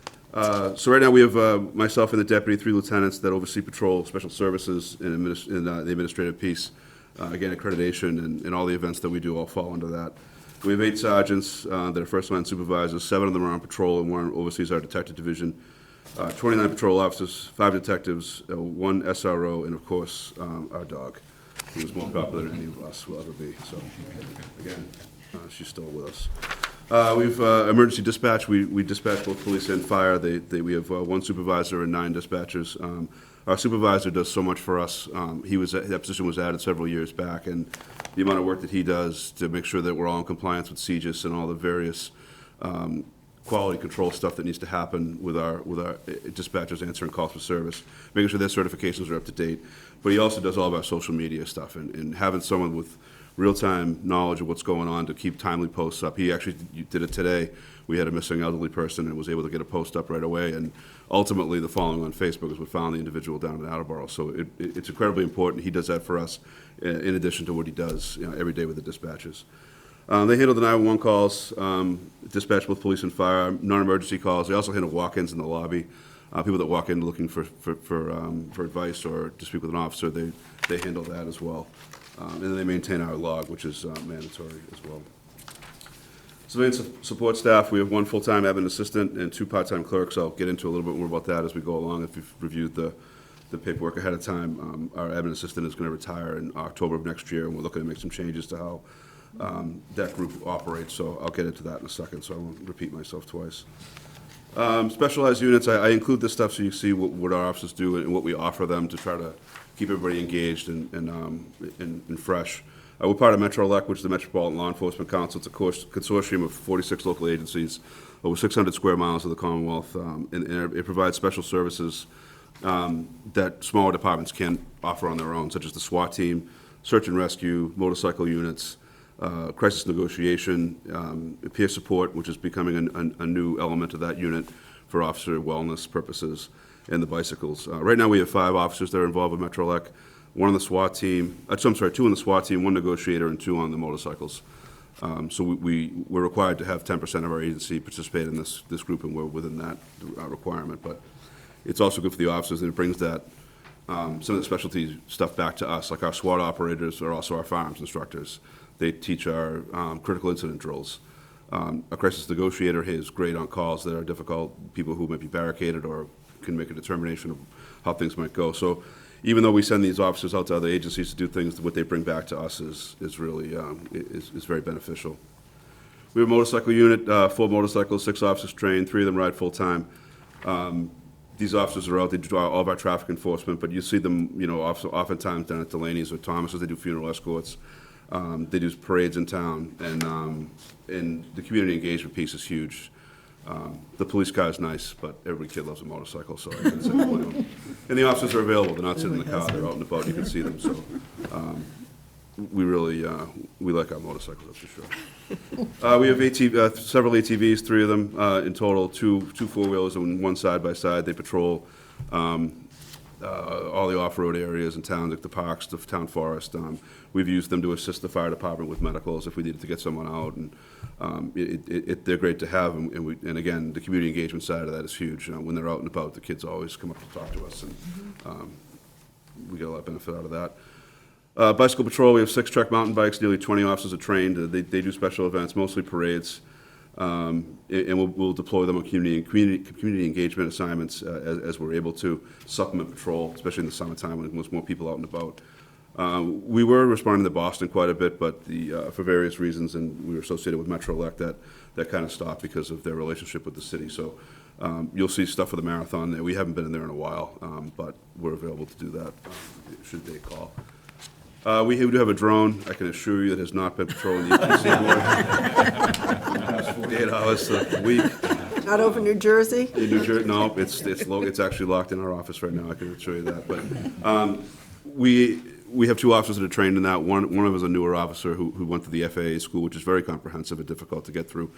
So right now we have myself and the deputy, 3 lieutenants that oversee patrol, special services, and the administrative piece. Again, accreditation and all the events that we do all fall under that. We have 8 sergeants that are first-line supervisors. 7 of them are on patrol, and 1 oversees our detective division. 29 patrol officers, 5 detectives, 1 SRO, and of course, our dog, who is more popular than any of us will ever be. So, again, she's still with us. We've emergency dispatch. We dispatch both police and fire. We have 1 supervisor and 9 dispatchers. Our supervisor does so much for us. That position was added several years back, and the amount of work that he does to make sure that we're all in compliance with CJIS and all the various quality control stuff that needs to happen with our dispatchers answering calls for service, making sure their certifications are up to date. But he also does all of our social media stuff, and having someone with real-time knowledge of what's going on to keep timely posts up. He actually did it today. We had a missing elderly person and was able to get a post up right away, and ultimately the following on Facebook is what found the individual down in Attleboro. So it's incredibly important. He does that for us in addition to what he does every day with the dispatchers. They handle the 911 calls, dispatch both police and fire, non-emergency calls. They also handle walk-ins in the lobby. People that walk in looking for advice or to speak with an officer, they handle that as well. And then they maintain our log, which is mandatory as well. Civilian support staff, we have 1 full-time admin assistant and 2 part-time clerks. I'll get into a little bit more about that as we go along. If you've reviewed the paperwork ahead of time, our admin assistant is going to retire in October of next year, and we're looking to make some changes to how that group operates. So I'll get into that in a second, so I won't repeat myself twice. Specialized units, I include this stuff so you see what our officers do and what we offer them to try to keep everybody engaged and fresh. We're part of MetroLEC, which is the Metropolitan Law Enforcement Council. It's a consortium of 46 local agencies, over 600 square miles of the Commonwealth, and it provides special services that smaller departments can't offer on their own, such as the SWAT team, search and rescue, motorcycle units, crisis negotiation, peer support, which is becoming a new element of that unit for officer wellness purposes, and the bicycles. Right now, we have 5 officers that are involved with MetroLEC, 1 on the SWAT team, 2 on the SWAT team, 1 negotiator, and 2 on the motorcycles. So we're required to have 10% of our agency participate in this group, and we're within that requirement. But it's also good for the officers, and it brings that, some of the specialty stuff back to us. Like our SWAT operators are also our firearms instructors. They teach our critical incident drills. A crisis negotiator is great on calls that are difficult, people who might be barricaded or can make a determination of how things might go. So even though we send these officers out to other agencies to do things, what they bring back to us is really is very beneficial. We have a motorcycle unit, 4 motorcycles, 6 officers trained, 3 of them ride full-time. These officers are out, they do all of our traffic enforcement, but you see them, oftentimes down at Delaney's or Thomas's, they do funeral escorts. They do parades in town, and the community engagement piece is huge. The police car is nice, but every kid loves a motorcycle, so I can say and the officers are available, they're not sitting in the car, they're out and about, you can see them, so we really, we like our motorcycles, that's for sure. We have several ATVs, 3 of them in total, 2 4-wheelers and 1 side-by-side. They patrol all the off-road areas in town, like the parks, the town forest. We've used them to assist the fire department with medicals if we needed to get someone out, and they're great to have. And again, the community engagement side of that is huge. When they're out and about, the kids always come up to talk to us, and we get a lot of benefit out of that. Bicycle patrol, we have 6 Trek mountain bikes, nearly 20 officers are trained. They do special events, mostly parades. And we'll deploy them on community engagement assignments as we're able to supplement patrol, especially in the summertime when there's more people out and about. We were responding to Boston quite a bit, but for various reasons, and we were associated with MetroLEC, that kind of stopped because of their relationship with the city. So you'll see stuff for the marathon there. We haven't been in there in a while, but we're available to do that should they call. We do have a drone, I can assure you, that has not been patrolling the Eastern Seaboard 48 hours a week. Not over New Jersey? In New Jersey, no, it's actually locked in our office right now, I can assure you that. But we have 2 officers that are trained in that. One of them is a newer officer who went to the FAA school, which is very comprehensive and difficult to get through.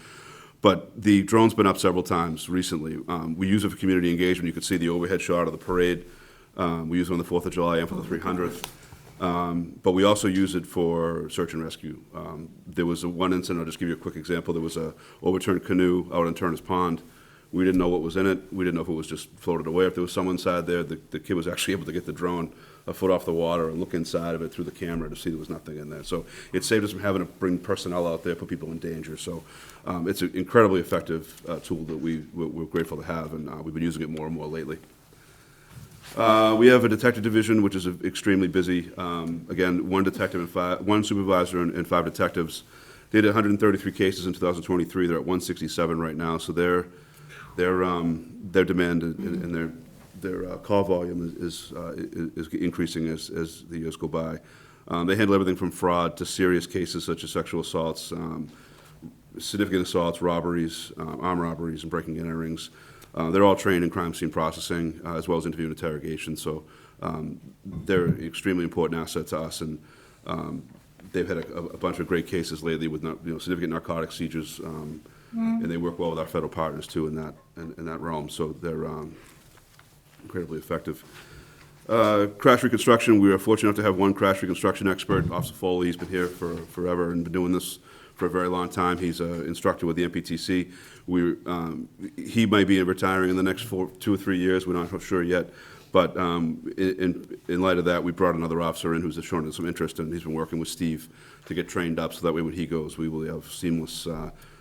But the drone's been up several times recently. We use it for community engagement. You can see the overhead shot of the parade. We use it on the 4th of July and for the 300th. But we also use it for search and rescue. There was one incident, I'll just give you a quick example. There was a overturned canoe out in Turner's Pond. We didn't know what was in it. We didn't know if it was just floated away. If there was someone inside there, the kid was actually able to get the drone a foot off the water and look inside of it through the camera to see there was nothing in there. So it saved us from having to bring personnel out there, put people in danger. So it's an incredibly effective tool that we're grateful to have, and we've been using it more and more lately. We have a detective division, which is extremely busy. Again, 1 detective and 1 supervisor and 5 detectives. They did 133 cases in 2023. They're at 167 right now. So their demand and their call volume is increasing as the years go by. They handle everything from fraud to serious cases such as sexual assaults, significant assaults, robberies, armed robberies, and breaking and enterings. They're all trained in crime scene processing, as well as interview and interrogation, so they're extremely important asset to us, and they've had a bunch of great cases lately with significant narcotic seizures, and they work well with our federal partners too in that realm, so they're incredibly effective. Crash reconstruction, we are fortunate enough to have 1 crash reconstruction expert, Officer Foley. He's been here for forever and been doing this for a very long time. He's an instructor with the MPTC. He might be retiring in the next 2 or 3 years. We're not sure yet. But in light of that, we brought another officer in who's shown some interest, and he's been working with Steve to get trained up so that way when he goes, we will have seamless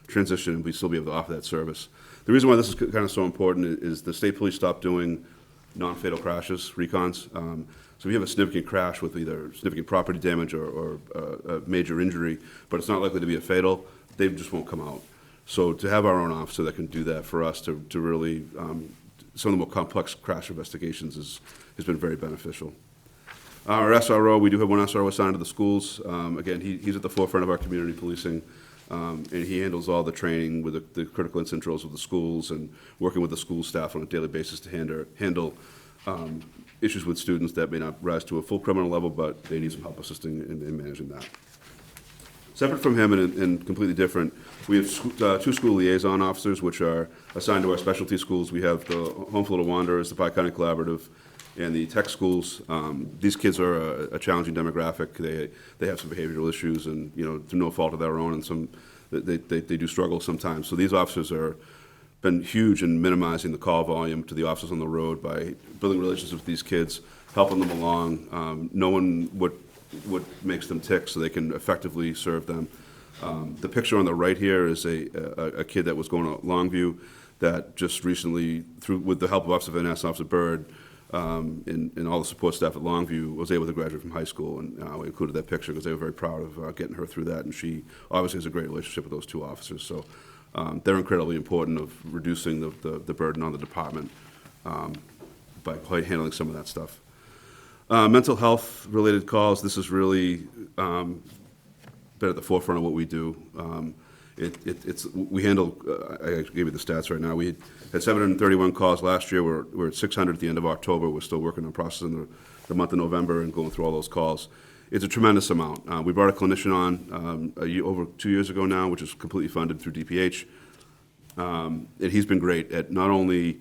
transition and we still be able to offer that service. The reason why this is kind of so important is the state police stopped doing non-fatal crashes, recons. So if you have a significant crash with either significant property damage or a major injury, but it's not likely to be a fatal, they just won't come out. So to have our own officer that can do that for us to really, some of the more complex crash investigations has been very beneficial. Our SRO, we do have one SRO assigned to the schools. Again, he's at the forefront of our community policing, and he handles all the training with the critical incident drills with the schools and working with the school staff on a daily basis to handle issues with students that may not rise to a full criminal level, but they need some help assisting in managing that. Separate from him and completely different, we have two school liaison officers, which are assigned to our specialty schools. We have the Home for Little Wanderers, the Pike County Collaborative, and the tech schools. These kids are a challenging demographic. They have some behavioral issues, and through no fault of their own, and they do struggle sometimes. So these officers are been huge in minimizing the call volume to the officers on the road by building relationships with these kids, helping them along, knowing what makes them tick so they can effectively serve them. The picture on the right here is a kid that was going to Longview that just recently, with the help of Officer Van Ness and Officer Byrd, and all the support staff at Longview, was able to graduate from high school, and we included that picture because they were very proud of getting her through that, and she obviously has a great relationship with those two officers. So they're incredibly important of reducing the burden on the department by handling some of that stuff. Mental health related calls, this has really been at the forefront of what we do. We handle, I gave you the stats right now, we had 731 calls last year, we're at 600 at the end of October, we're still working on processing the month of November and going through all those calls. It's a tremendous amount. We brought a clinician on over 2 years ago now, which is completely funded through DPH. And he's been great at not only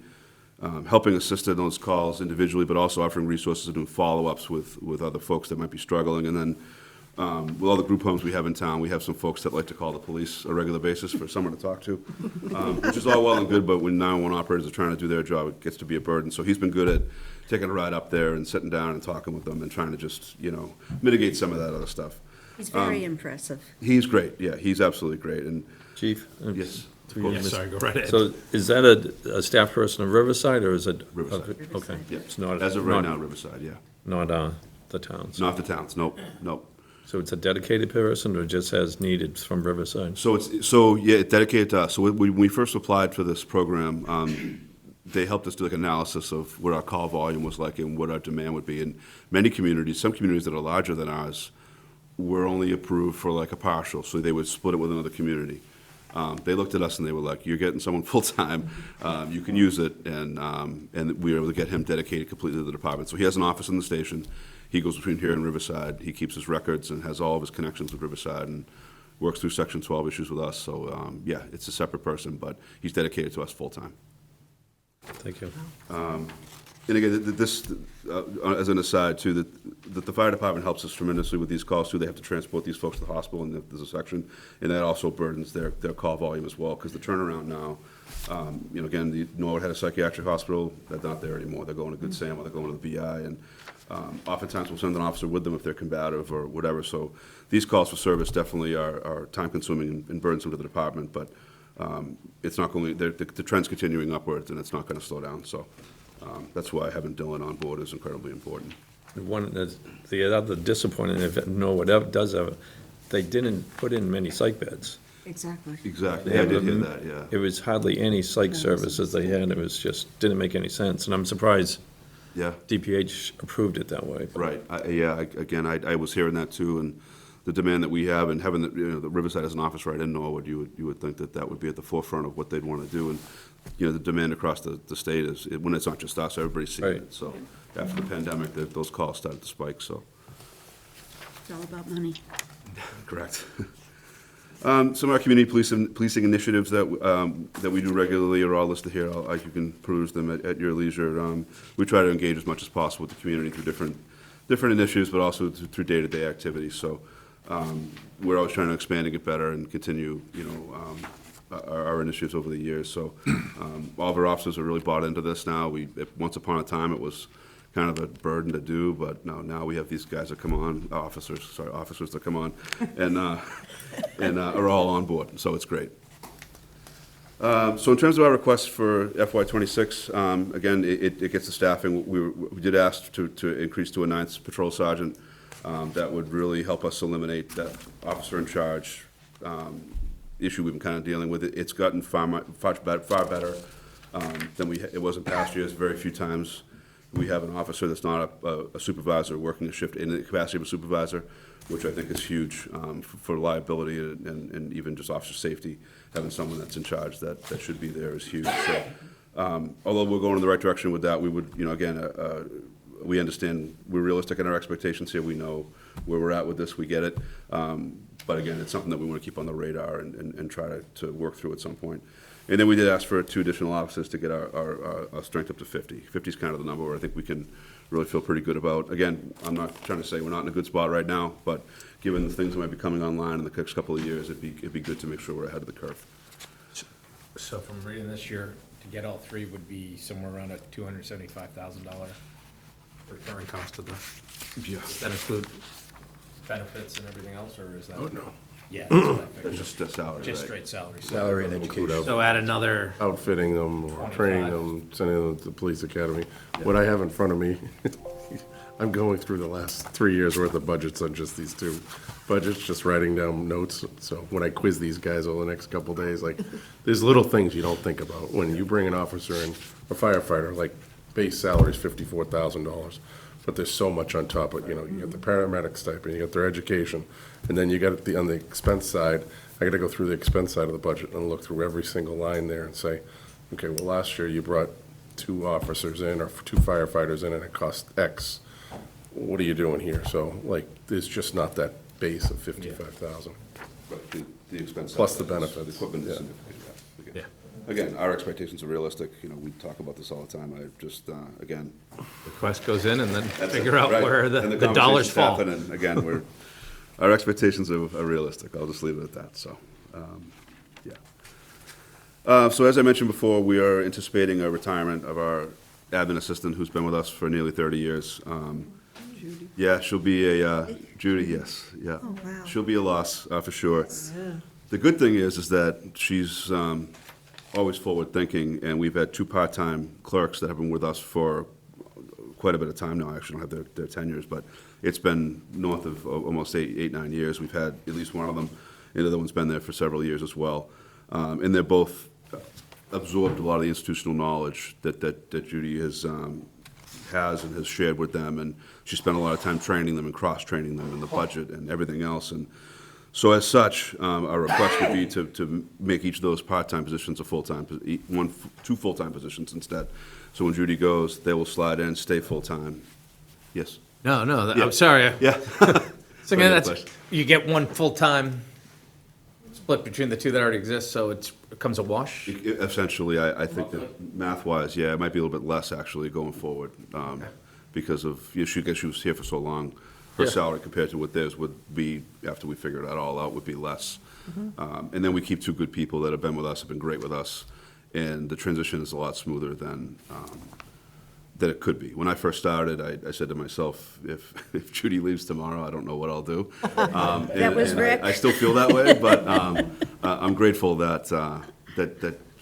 helping assist in those calls individually, but also offering resources and doing follow-ups with other folks that might be struggling. And then with all the group homes we have in town, we have some folks that like to call the police on a regular basis for someone to talk to, which is all well and good, but when 911 operators are trying to do their job, it gets to be a burden. So he's been good at taking a ride up there and sitting down and talking with them and trying to just, mitigate some of that other stuff. He's very impressive. He's great, yeah, he's absolutely great. And Chief? Yes. Sorry, go right ahead. So is that a staff person of Riverside, or is it? Riverside. Okay. Yeah. It's not. As of right now, Riverside, yeah. Not the towns? Not the towns, nope. So it's a dedicated person, or just as needed from Riverside? So it's dedicated to us. So when we first applied for this program, they helped us do like analysis of what our call volume was like and what our demand would be. In many communities, some communities that are larger than ours, were only approved for like a partial, so they would split it with another community. They looked at us and they were like, "You're getting someone full-time, you can use it," and we were able to get him dedicated completely to the department. So he has an office in the station. He goes between here and Riverside. He keeps his records and has all of his connections with Riverside and works through Section 12 issues with us. So, yeah, it's a separate person, but he's dedicated to us full-time. Thank you. And again, this, as an aside too, that the fire department helps us tremendously with these calls too. They have to transport these folks to the hospital, and there's a section, and that also burdens their call volume as well, because the turnaround now, again, Norwood had a psychiatric hospital, they're not there anymore. They're going to Good Sam, or they're going to the BI, and oftentimes we'll send an officer with them if they're combative or whatever. So these calls for service definitely are time-consuming and burdensome to the department, but it's not going, the trend's continuing upwards, and it's not going to slow down. So that's why having Dylan on board is incredibly important. The other disappointing, if Norwood ever does ever, they didn't put in many psych beds. Exactly. Exactly, yeah, I did hear that, yeah. It was hardly any psych services they had. It was just, didn't make any sense, and I'm surprised Yeah. DPH approved it that way. Right, I was hearing that too, and the demand that we have, and having the Riverside as an office right in Norwood, you would think that would be at the forefront of what they'd want to do, and the demand across the state is, when it's not just us, everybody's seeing Right. it. So after the pandemic, those calls started to spike. So It's all about money. correct. Some of our community policing initiatives that we do regularly are all listed here. You can peruse them at your leisure. We try to engage as much as possible with the community through different initiatives, but also through day-to-day activities. So we're always trying to expand and get better and continue, our initiatives over the years. So all of our officers are really bought into this now. Once upon a time, it was kind of a burden to do, but now we have these guys that come on, officers that come on, and are all on board, so it's great. So in terms of our requests for FY26, again, it gets the staffing. We did ask to increase to a 9th patrol sergeant. That would really help us eliminate that officer in charge issue we've been kind of dealing with. It's gotten far better than it was in past years. Very few times we have an officer that's not a supervisor working a shift in the capacity of a supervisor, which I think is huge for liability and even just officer safety. Having someone that's in charge that should be there is huge. So, although we're going in the right direction with that, we would, again, we understand we're realistic in our expectations here. We know where we're at with this. We get it. But again, it's something that we want to keep on the radar and try to work through at some point. And then we did ask for 2 additional officers to get our strength up to 50. 50 is kind of the number where I think we can really feel pretty good about. Again, I'm not trying to say we're not in a good spot right now, but given the things that might be coming online in the next couple of years, it'd be good to make sure we're ahead of the curve. So from reading this year, to get all 3 would be somewhere around a $275,000 recurring cost of the, does that include benefits and everything else, or is that? Oh, no. Yeah, that's what I figured. Just a salary, Just right? straight salary. Salary and education. So add another, Outfitting them, or 25. training them, sending them to the police academy. What I have in front of me, I'm going through the last 3 years' worth of budgets on just these 2 budgets, just writing down notes. So when I quiz these guys over the next couple of days, like, there's little things you don't think about. When you bring an officer in, a firefighter, like, base salary is $54,000. But there's so much on top of, you got the paramedic stipend, you got their education, and then you got on the expense side, I gotta go through the expense side of the budget and look through every single line there and say, okay, well, last year you brought 2 officers in, or 2 firefighters in, and it cost X. What are you doing here? So, like, there's just not that base of 55,000. But the expense. Plus the side is- benefits. The equipment is Yeah. significant, yeah. Yeah. Again, our expectations are realistic. We talk about this all the time. I just, again. request goes in and then that's figure it, out right? where And the dollars conversations fall. happen, and again, our expectations are realistic. I'll just leave it at that, so, yeah. So as I mentioned before, we are anticipating a retirement of our admin assistant who's been with us for nearly 30 years. Yeah, she'll be Judy, yes, yeah. Oh, wow. She'll be a loss, for sure. The good thing is that she's always forward-thinking, and we've had 2 part-time clerks that have been with us for quite a bit of time now. I actually don't have their tenures, but it's been north of almost 9 years. We've had at least one of them, and the other one's been there for several years as well. And they're both absorbed a lot of the institutional knowledge that Judy has and has shared with them, and she spent a lot of time training them and cross-training them in the budget and everything else. And so as such, our request would be to make each of those part-time positions a full-time, 2 full-time positions instead. So when Judy goes, they will slide in, stay full-time. Yes? No, Yeah. I'm sorry. Yeah. So again, you get 1 full-time split between the 2 that already exist, so it becomes a wash? Essentially, I think that math-wise, yeah, it might be a little bit less actually going forward, because of, she was here for so long. Her Yeah. salary compared to what theirs would be, after we figured that all out, would be less. And then we keep 2 good people that have been with us, have been great with us, and the transition is a lot smoother than it could be. When I first started, I said to myself, if Judy leaves tomorrow, I don't know what I'll do. That was Rick. I still feel that way, but I'm grateful that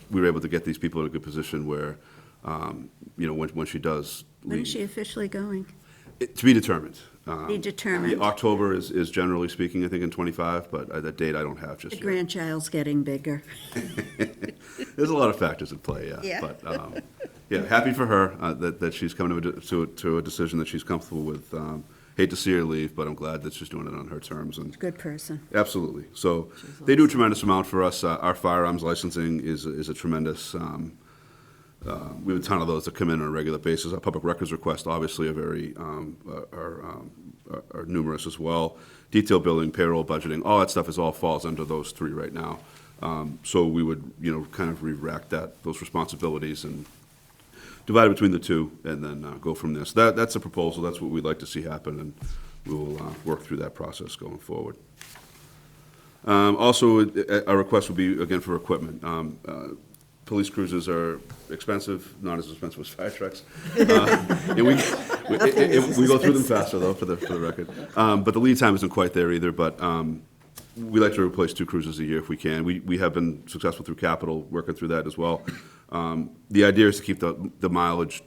we were able to get these people in a good position where, when she does When leave. is she officially going? To be determined. Be determined. Yeah, October is generally speaking, I think, in *25, but that date I don't have The just yet. grandchild's getting bigger. There's a lot of factors at play, yeah. Yeah. But, yeah, happy for her that she's coming to a decision that she's comfortable with. Hate to see her leave, but I'm glad that she's doing it on her terms. And Good person. absolutely. So they do a tremendous amount for us. Our firearms licensing is a tremendous. We have a ton of those that come in on a regular basis. Our public records requests obviously are very are numerous as well. Detail billing, payroll, budgeting, all that stuff falls under those 3 right now. So we would kind of re-rack those responsibilities and divide it between the 2, and then go from there. So that's a proposal. That's what we'd like to see happen, and we will work through that process going forward. Also, our request would be again for equipment. Police cruisers are expensive, not as expensive as fire trucks. And we go through them faster, though, for the record. But the lead time isn't quite there either, but we like to replace 2 cruisers a year if we can. We have been successful through capital, working through that as well. The idea is to keep the mileage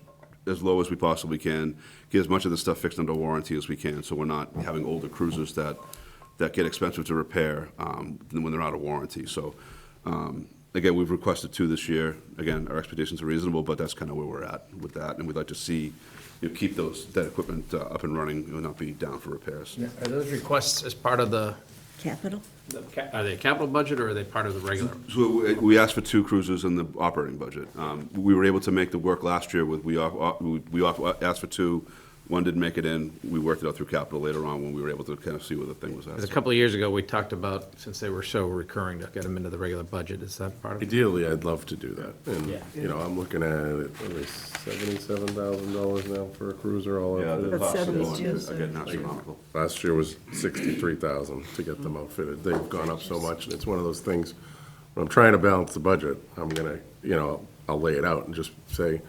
as low as we possibly can, get as much of the stuff fixed under warranty as we can, so we're not having older cruisers that get expensive to repair when they're out of warranty. So Again, we've requested 2 this year. Again, our expectations are reasonable, but that's kind of where we're at with that. And we'd like to see, keep that equipment up and running and not be down for repairs. Are those requests as part of the, Capital? are they a capital budget or are they part of the regular? So we asked for 2 cruisers in the operating budget. We were able to make the work last year with, we asked for 2. One didn't make it in. We worked it out through capital later on when we were able to kind of see where the thing was Because a at. couple of years ago, we talked about, since they were so recurring, to get them into the regular budget. Is that part of it? Ideally, I'd love to do that. And, Yeah. you know, I'm looking at it, at least $77,000 now for a cruiser all Yeah, the outfitted. costs are 72, going, so- again, astronomical. Last year was 63,000 to get them outfitted. They've gone up so much, and it's one of those things, when I'm trying to balance the budget, I'm gonna, you know, I'll lay it out and just say,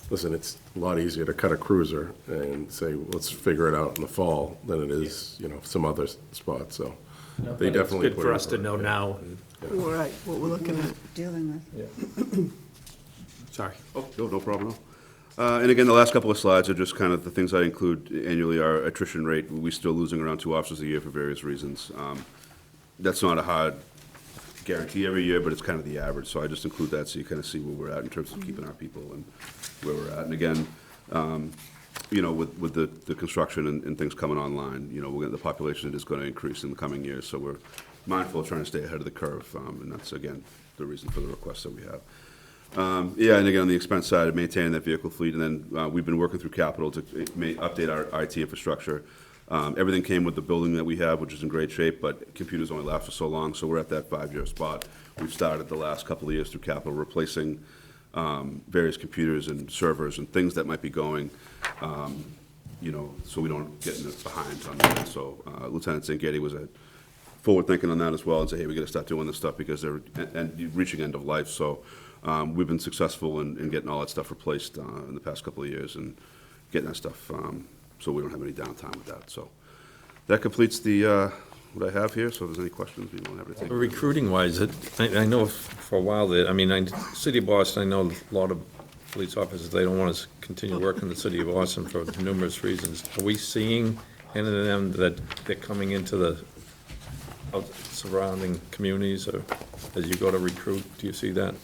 listen, it's a lot easier to cut a cruiser and say, let's figure it out in the fall than it is, you know, some other spots, so. They definitely It's good put for in us to know it. now. Right, what we're looking at. Dealing with. Sorry. Oh, no problem at all. And again, the last couple of slides are just kind of the things I include annually. Our attrition rate, we're still losing around 2 officers a year for various reasons. That's not a hard guarantee every year, but it's kind of the average, so I just include that so you kind of see where we're at in terms of keeping our people and where we're at. And again, you know, with the construction and things coming online, you know, the population is going to increase in the coming years, so we're mindful of trying to stay ahead of the curve, and that's, again, the reason for the requests that we have. Yeah, and again, on the expense side, maintaining that vehicle fleet, and then we've been working through capital to update our IT infrastructure. Everything came with the building that we have, which is in great shape, but computers only last for so long, so we're at that 5-year spot. We've started the last couple of years through capital, replacing various computers and servers and things that might be going, you know, so we don't get behind on that. So Lieutenant St. Getty was forward thinking on that as well, and say, hey, we got to start doing this stuff because they're reaching end of life. So we've been successful in getting all that stuff replaced in the past couple of years and getting that stuff so we don't have any downtime with that. So that completes the what I have here. So if there's any questions, we don't have anything. Recruiting wise, I know for a while that, I mean, City of Boston, I know a lot of police officers, they don't want to continue working in the City of Boston for numerous reasons. Are we seeing any of them that they're coming into the surrounding communities, or as you go to recruit, do you see that?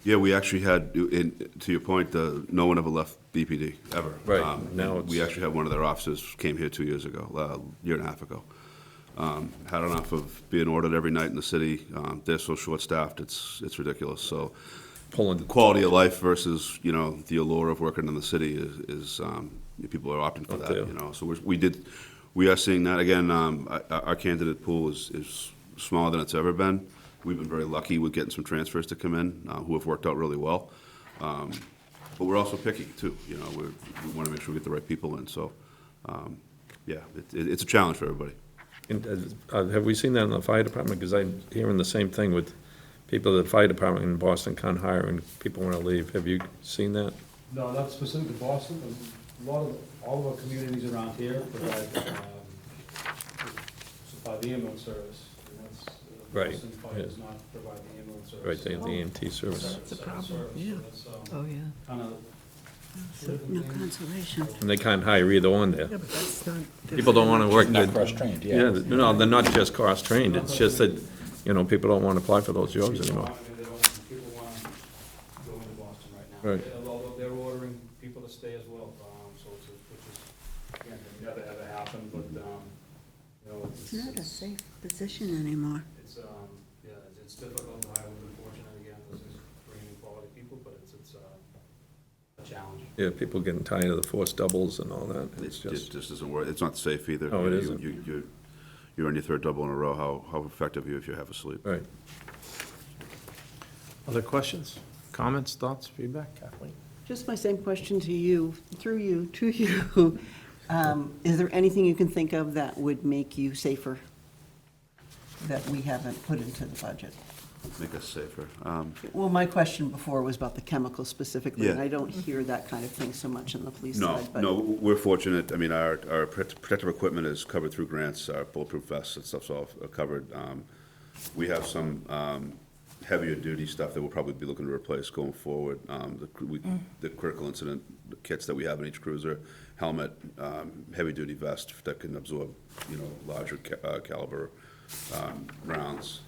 Yeah, we actually had, to your point, no one ever left BPD, ever. Right, now We actually had one of their officers came here 2 years ago, a year and a half ago. Had enough of being ordered every night in the city. They're so short-staffed, it's ridiculous. So Pulling, quality of life versus, you know, the allure of working in the city is people are opting for Out that, there. you know. So we are seeing that. Again, our candidate pool is smaller than it's ever been. We've been very lucky with getting some transfers to come in who have worked out really well. But we're also picky, too. You know, we want to make sure we get the right people in. So, yeah, it's a challenge for everybody. and, have we seen that in the fire department? Because I'm hearing the same thing with people at the fire department in Boston can't hire and people want to leave. Have you seen that? No, not specific to Boston, but all of our communities around here provide, supply the ambulance service. And that's, Right, Boston Fire yeah. does not provide the ambulance service. Right, they have the EMT service. That's a problem, yeah. Oh, yeah. Kind of. No consolation. And they can't hire either one there. Yeah, but that's not. People don't want to work. Not cross-trained, yeah. Yeah, no, they're not just cross-trained, it's just that, you know, people don't want to apply for those jobs anymore. People want to go into Boston right now. Right. Although they're ordering people to stay as well, so which is, again, never ever happened, but, you know, It's not a safe position anymore. It's, yeah, it's difficult to hire. We've been fortunate again, this is bringing quality people, but it's a challenge. Yeah, people getting tired of the forced doubles and all that, it's It just, just doesn't work. It's not safe either. No, it You know, isn't. You're on your 3rd double in a row. How effective are you if you have a sleep? right. Other questions, comments, thoughts, feedback, Kathleen? Just my same question to you, through you, to you. Is there anything you can think of that would make you safer that we haven't put into the budget? Make us safer. Well, my question before was about the chemicals specifically, and Yeah. I don't hear that kind of thing so much on the police No, side. but- no, we're fortunate. I mean, our protective equipment is covered through grants, our bulletproof vests and stuff's all covered. We have some heavier duty stuff that we'll probably be looking to replace going forward. The critical incident kits that we have in each cruiser, helmet, heavy duty vest that can absorb, you know, larger caliber rounds.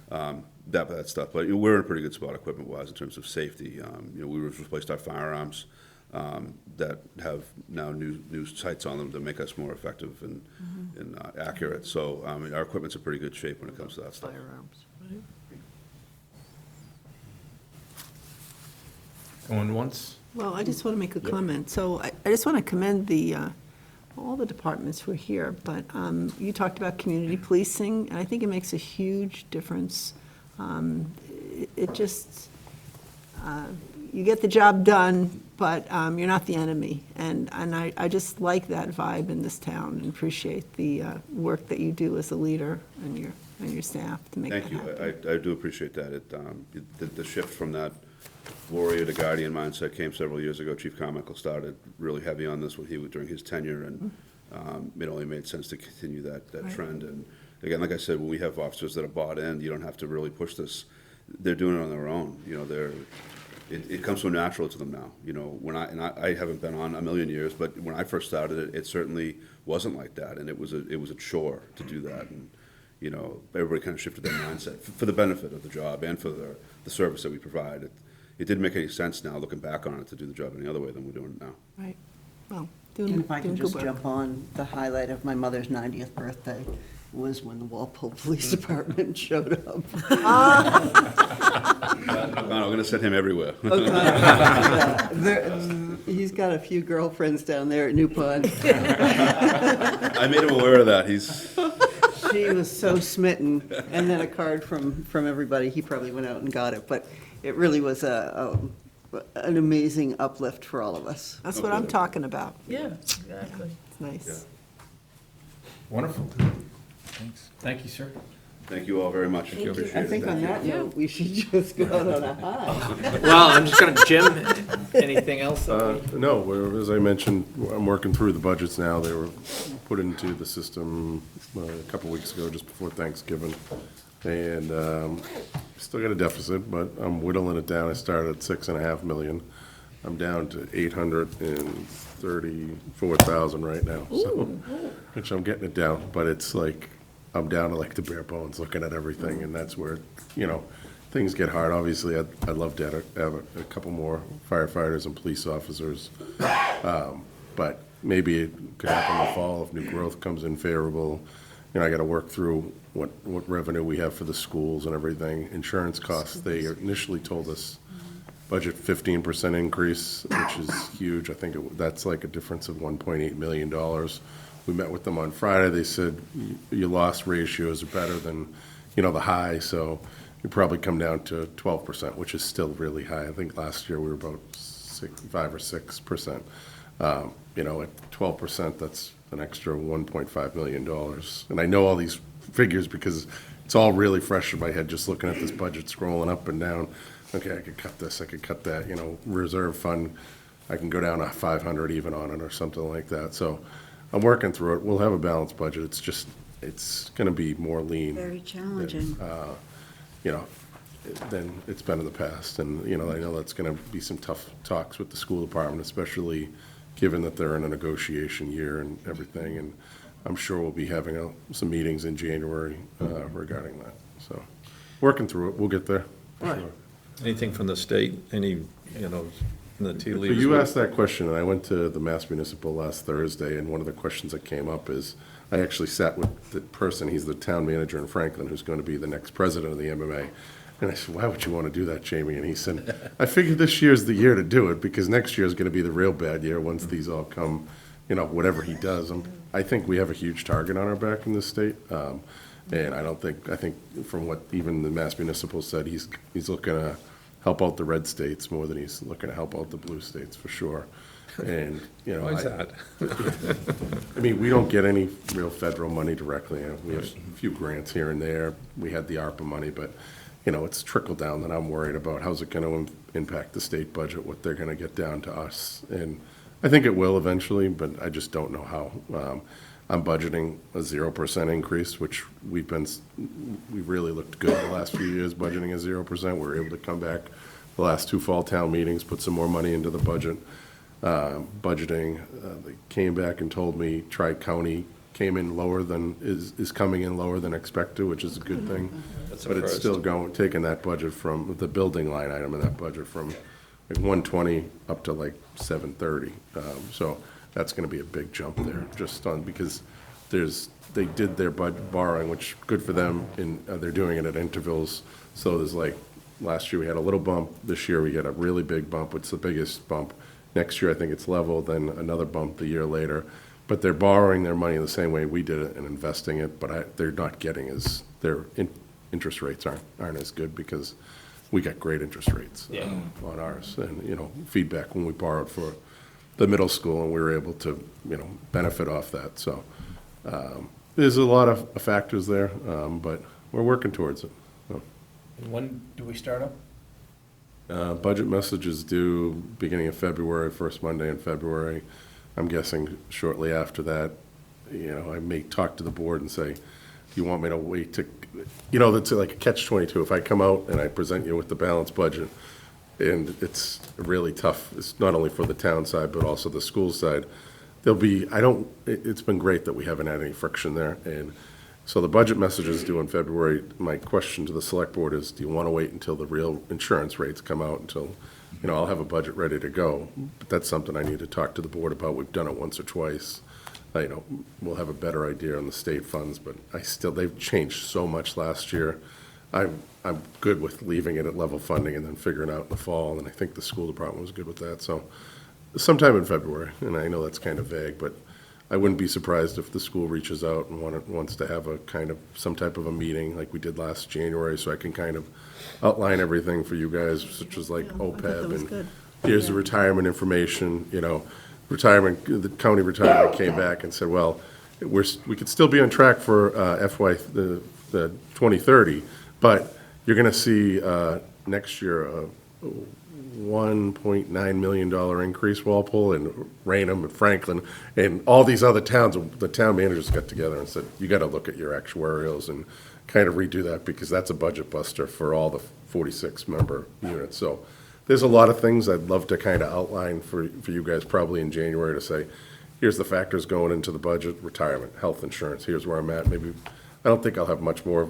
that stuff. But we're in a pretty good spot equipment-wise in terms of safety. We replaced our firearms that have now new sights on them to make us more effective and accurate. So, our equipment's in pretty good shape when it comes to that stuff. Firearms, right? Going once? Well, I just want to make a comment. So I just want to commend all the departments who are here, but you talked about community policing, and I think it makes a huge difference. It just, you get the job done, but you're not the enemy. And I just like that vibe in this town and appreciate the work that you do as a leader and your staff to make that Thank happen. you. I do appreciate that. The shift from that warrior to guardian mindset came several years ago. Chief Carmichael started really heavy on this during his tenure, and it only made sense to continue that trend. And again, like I said, when we have officers that are bought in, you don't have to really push this. They're doing it on their own. It comes so natural to them now. I haven't been on a million years, but when I first started, it certainly wasn't like that, and it was a chore to do that. And everybody kind of shifted their mindset for the benefit of the job and for the service that we provide. It didn't make any sense now, looking back on it, to do the job any other way than we're doing it now. Right. Well, And doing if I doing could good just work. jump on, the highlight of my mother's 90th birthday was when the Walpole Police Department showed up. I'm going to send him everywhere. He's got a few girlfriends down there at New Pond. I made him aware of that. She was so smitten, and then a card from everybody. He probably went out and got it, but it really was an amazing uplift for all of us. That's what I'm talking about. Yeah, exactly. It's nice. Wonderful. Thanks. Thank you, sir. Thank you all very much. I Appreciate it. think on that note, we should just go out on a high. Well, I'm just gonna, Jim, anything else? No, as I mentioned, I'm working through the budgets now. They were put into the system a couple weeks ago, just before Thanksgiving. And still got a deficit, but I'm whittling it down. I started at 6.5 million. I'm down to 834,000 right now, so, which I'm getting it down, but it's like, I'm down to like the bare bones, looking at everything, and that's where, things get hard. Obviously, I'd love to have a couple more firefighters and police officers, but maybe it could happen in the fall if new growth comes in favorable. I got to work through what revenue we have for the schools and everything. Insurance costs, they initially told us budget 15% increase, which is huge. I think that's like a difference of $1.8 million. We met with them on Friday. They said your loss ratios are better than, the high, so you probably come down to 12%, which is still really high. I think last year we were about 5 or 6%. At 12%, that's an extra $1.5 million. And I know all these figures because it's all really fresh in my head, just looking at this budget, scrolling up and down. Okay, I could cut this, I could cut that, reserve fund, I can go down to 500 even on it or something like that. So I'm working through it. We'll have a balanced budget. It's just, it's going to be more lean. Very challenging. Than it's been in the past. And, I know that's going to be some tough talks with the school department, especially given that they're in a negotiation year and everything. And I'm sure we'll be having some meetings in January regarding that. So, working through it. We'll get there. All right. Anything from the state, in the tea So leaves? you asked that question, and I went to the Mass Municipal last Thursday, and one of the questions that came up is, I actually sat with the person, he's the town manager in Franklin, who's going to be the next president of the MMA. And I said, why would you want to do that, Jamie? And he said, I figured this year's the year to do it, because next year is going to be the real bad year once these all come, whatever he does. I think we have a huge target on our back in this state. And I think from what even the Mass Municipal said, he's looking to help out the red states more than he's looking to help out the blue states, for sure. And, Why is that? I mean, we don't get any real federal money directly. We have a few grants here and there. We had the ARPA money, but, it's trickle down that I'm worried about. How's it going to impact the state budget, what they're going to get down to us? And I think it will eventually, but I just don't know how. I'm budgeting a 0% increase, which we've really looked good the last few years, budgeting a 0%. We were able to come back the last two fall town meetings, put some more money into the budget. Budgeting, they came back and told me Tri-County came in lower than, is coming in lower than expected, which is a good thing. That's a But it's first. still taking that budget from, the building line item in that budget from like 120 up to like 730. So that's gonna be a big jump there, just on, because they did their budget borrowing, which, good for them, and they're doing it at intervals. So there's like, last year we had a little bump, this year we get a really big bump, it's the biggest bump. Next year, I think it's level, then another bump the year later. But they're borrowing their money the same way we did it and investing it, but they're not getting their interest rates aren't as good because we got great interest rates on ours. And, feedback when we borrowed for the middle school, and we were able to, benefit off that. So there's a lot of factors there, but we're working towards it. So. And when do we start up? Budget messages due beginning of February, first Monday in February. I'm guessing shortly after that, I may talk to the board and say, you want me to wait to, that's like a catch-22. If I come out and I present you with the balanced budget, and it's really tough, it's not only for the town side, but also the school side, it's been great that we haven't had any friction there. And so the budget message is due in February. My question to the select board is, do you want to wait until the real insurance rates come out until, I'll have a budget ready to go. But that's something I need to talk to the board about. We've done it once or twice. We'll have a better idea on the state funds, but they've changed so much last year. I'm good with leaving it at level funding and then figuring out in the fall, and I think the school department was good with that. So sometime in February, and I know that's kind of vague, but I wouldn't be surprised if the school reaches out and wants to have some type of a meeting like we did last January, so I can kind of outline everything for you guys, such as like OPEB, and here's the retirement information, the county retirement came back and said, well, we could still be on track for the 2030, but you're gonna see next year a $1.9 million increase, Walpole and Raynham and Franklin and all these other towns. The town managers got together and said, you got to look at your actuarials and kind of redo that, because that's a budget buster for all the 46 member units. So there's a lot of things I'd love to kind of outline for you guys probably in January to say, here's the factors going into the budget: retirement, health insurance, here's where I'm at. Maybe, I don't think I'll have much more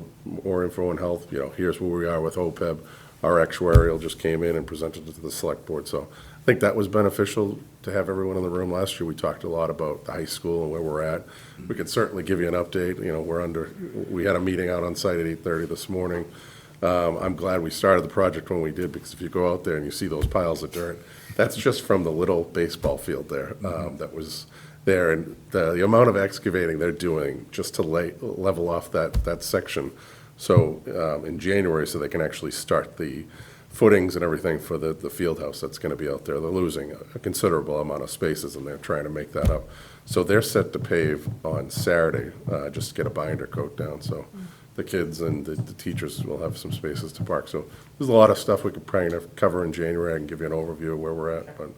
info on health. Here's where we are with OPEB. Our actuarial just came in and presented it to the select board. So I think that was beneficial to have everyone in the room. Last year, we talked a lot about the high school and where we're at. We could certainly give you an update. We had a meeting out on site at 8:30 this morning. I'm glad we started the project when we did, because if you go out there and you see those piles of dirt, that's just from the little baseball field there that was there. And the amount of excavating they're doing just to level off that section. So in January, so they can actually start the footings and everything for the field house that's going to be out there. They're losing a considerable amount of spaces, and they're trying to make that up. So they're set to pave on Saturday, just to get a binder coat down. So the kids and the teachers will have some spaces to park. So there's a lot of stuff we could probably cover in January. I can give you an overview of where we're at, but,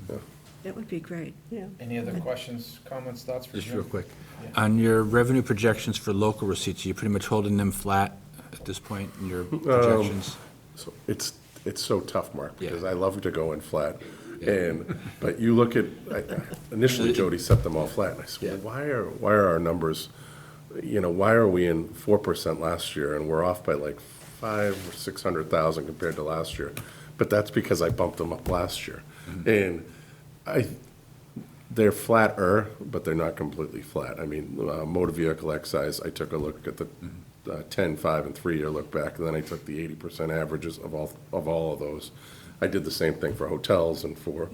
yeah. That would be great. Yeah. Any other questions, comments, thoughts for Jim? Just real quick. On your revenue projections for local receipts, you're pretty much holding them flat at this point in your projections? So it's so tough, Mark, Yeah. because I love to go in flat. But you look at, initially Jody set them all flat, and I said, well, why are our numbers, why are we in 4% last year and we're off by like 500,000 or 600,000 compared to last year? But that's because I bumped them up last year. And they're flatter, but they're not completely flat. I mean, motor vehicle excise, I took a look at the 10, 5, and 3-year look back, and then I took the 80% averages of all of those. I did the same thing for hotels and for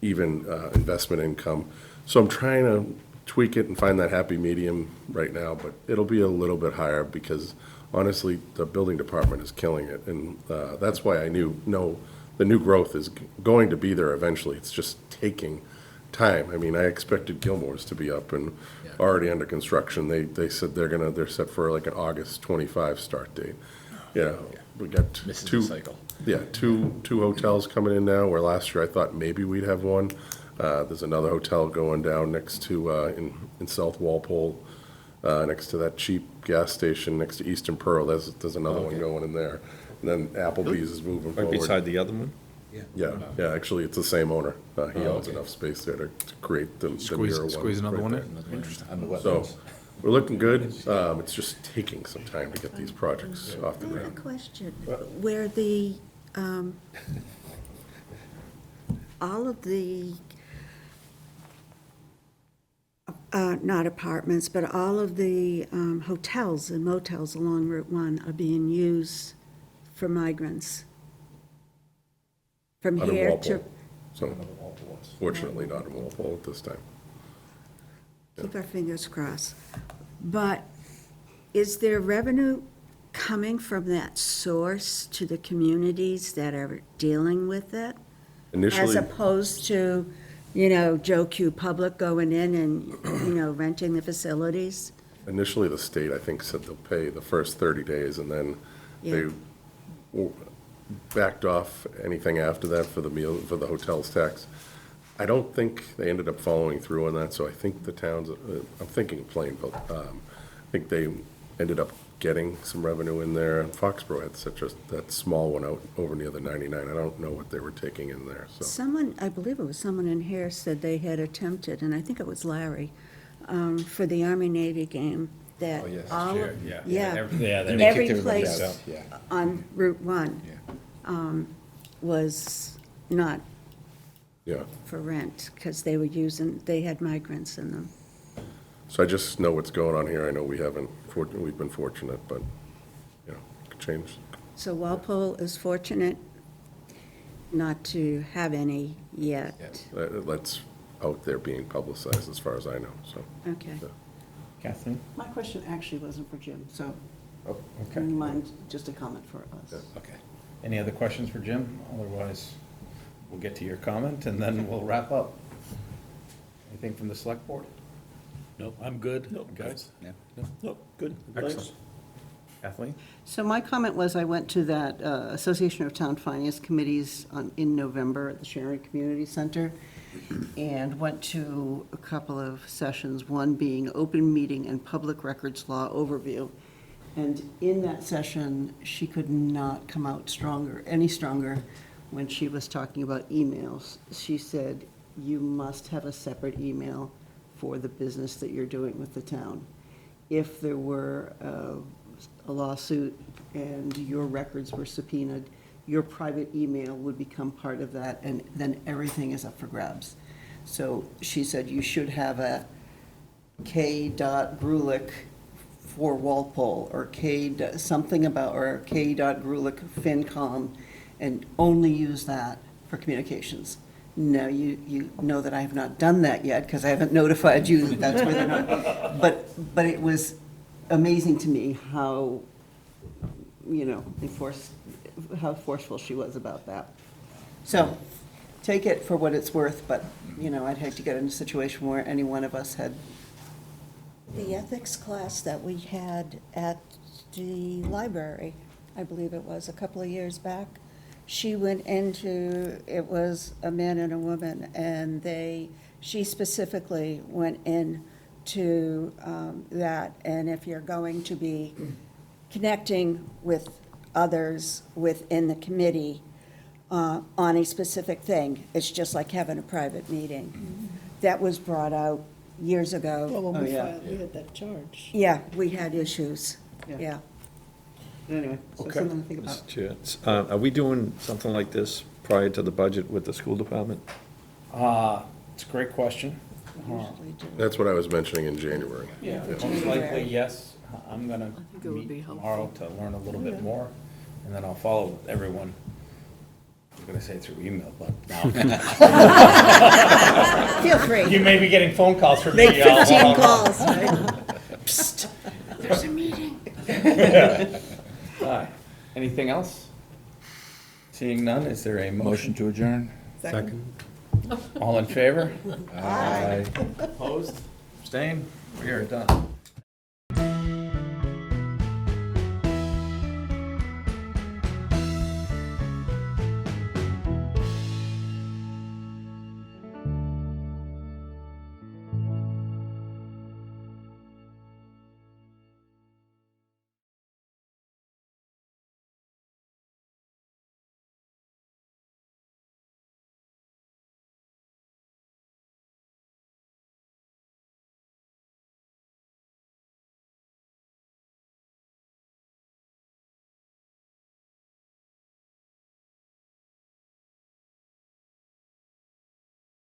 even investment income. So I'm trying to tweak it and find that happy medium right now, but it'll be a little bit higher because honestly, the building department is killing it. And that's why I know the new growth is going to be there eventually. It's just taking time. I mean, I expected Gilmore's to be up and already under construction. They said they're set for like an August 25 start date. We got Misses two the cycle. two hotels coming in now, where last year I thought maybe we'd have one. There's another hotel going down next to, in South Walpole, next to that cheap gas station, next to Eastern Pearl. There's another one going in there. And then Applebee's is moving Right forward. beside the other one? Yeah, actually, it's the same owner. He owns enough space there to create the mirror one. Squeeze another right one there. in? So, we're looking good. It's just taking some time to get these projects off the I have a ground. question. Where the, all of the, not apartments, but all of the hotels and motels along Route 1 are being used for migrants. From Not in here to, Walpole. So, fortunately, not in Walpole at this time. keep our fingers crossed. But is there revenue coming from that source to the communities that are dealing with it? As Initially, opposed to, Joe Q Public going in and, renting the facilities? initially, the state, I think, said they'll pay the first 30 days, and then they backed off anything after that for the hotel's tax. I don't think they ended up following through on that, so I think the towns, I'm thinking Plainville, I think they ended up getting some revenue in there. And Foxborough had that small one out over near the 99. I don't know what they were taking in there, so. Someone, I believe it was someone in here said they had attempted, and I think it was Larry, for the Army-Navy game, that all, every place on Route 1 was not Yeah, for rent, because they had migrants in them. so I just know what's going on here. I know we've been fortunate, but, it could change. So Walpole is fortunate not to have any yet. That's out there being publicized as far as I know, so. Okay. yeah. Kathleen? My question actually wasn't for Jim, so Oh, do okay. you mind just a comment for us? Okay. Any other questions for Jim? Otherwise, we'll get to your comment and then we'll wrap up. Anything from the select board? Nope, I'm good. Guys? Nope, good. Excellent. Kathleen? So my comment was, I went to that Association of Town Finance Committees in November at the Sharon Community Center, and went to a couple of sessions, one being open meeting and public records law overview. And in that session, she could not come out any stronger when she was talking about emails. She said, you must have a separate email for the business that you're doing with the town. If there were a lawsuit and your records were subpoenaed, your private email would become part of that, and then everything is up for grabs. So she said you should have a k.grulich for Walpole, or or k.grulich FinCom, and only use that for communications. Now, you know that I have not done that yet, because I haven't notified you that that's where they're not. But it was amazing to me how, how forceful she was about that. So, take it for what it's worth, but, I'd hate to get in a situation where any one of us had. The ethics class that we had at the library, I believe it was a couple of years back, she went into, it was a man and a woman, and she specifically went into that, and if you're going to be connecting with others within the committee on a specific thing, it's just like having a private meeting. That was brought out years ago. Well, when we filed, we had that charge. Yeah, we had issues, yeah. Anyway, so Okay. something to think about. Mr. Chair, are we doing something like this prior to the budget with the school department? It's a great question. Usually do. That's what I was mentioning in January. Yeah, most likely, yes. I'm gonna think it would be meet helpful. tomorrow to learn a little bit more, and then I'll follow with everyone. I'm gonna say through email, but now. Feel free. You may be getting phone calls from me. Make 15 calls, right? Psst, there's a meeting. Aye. Anything else? Seeing none, is there a motion? To adjourn? Second. All in favor? Aye. Opposed? Abstained? We are done.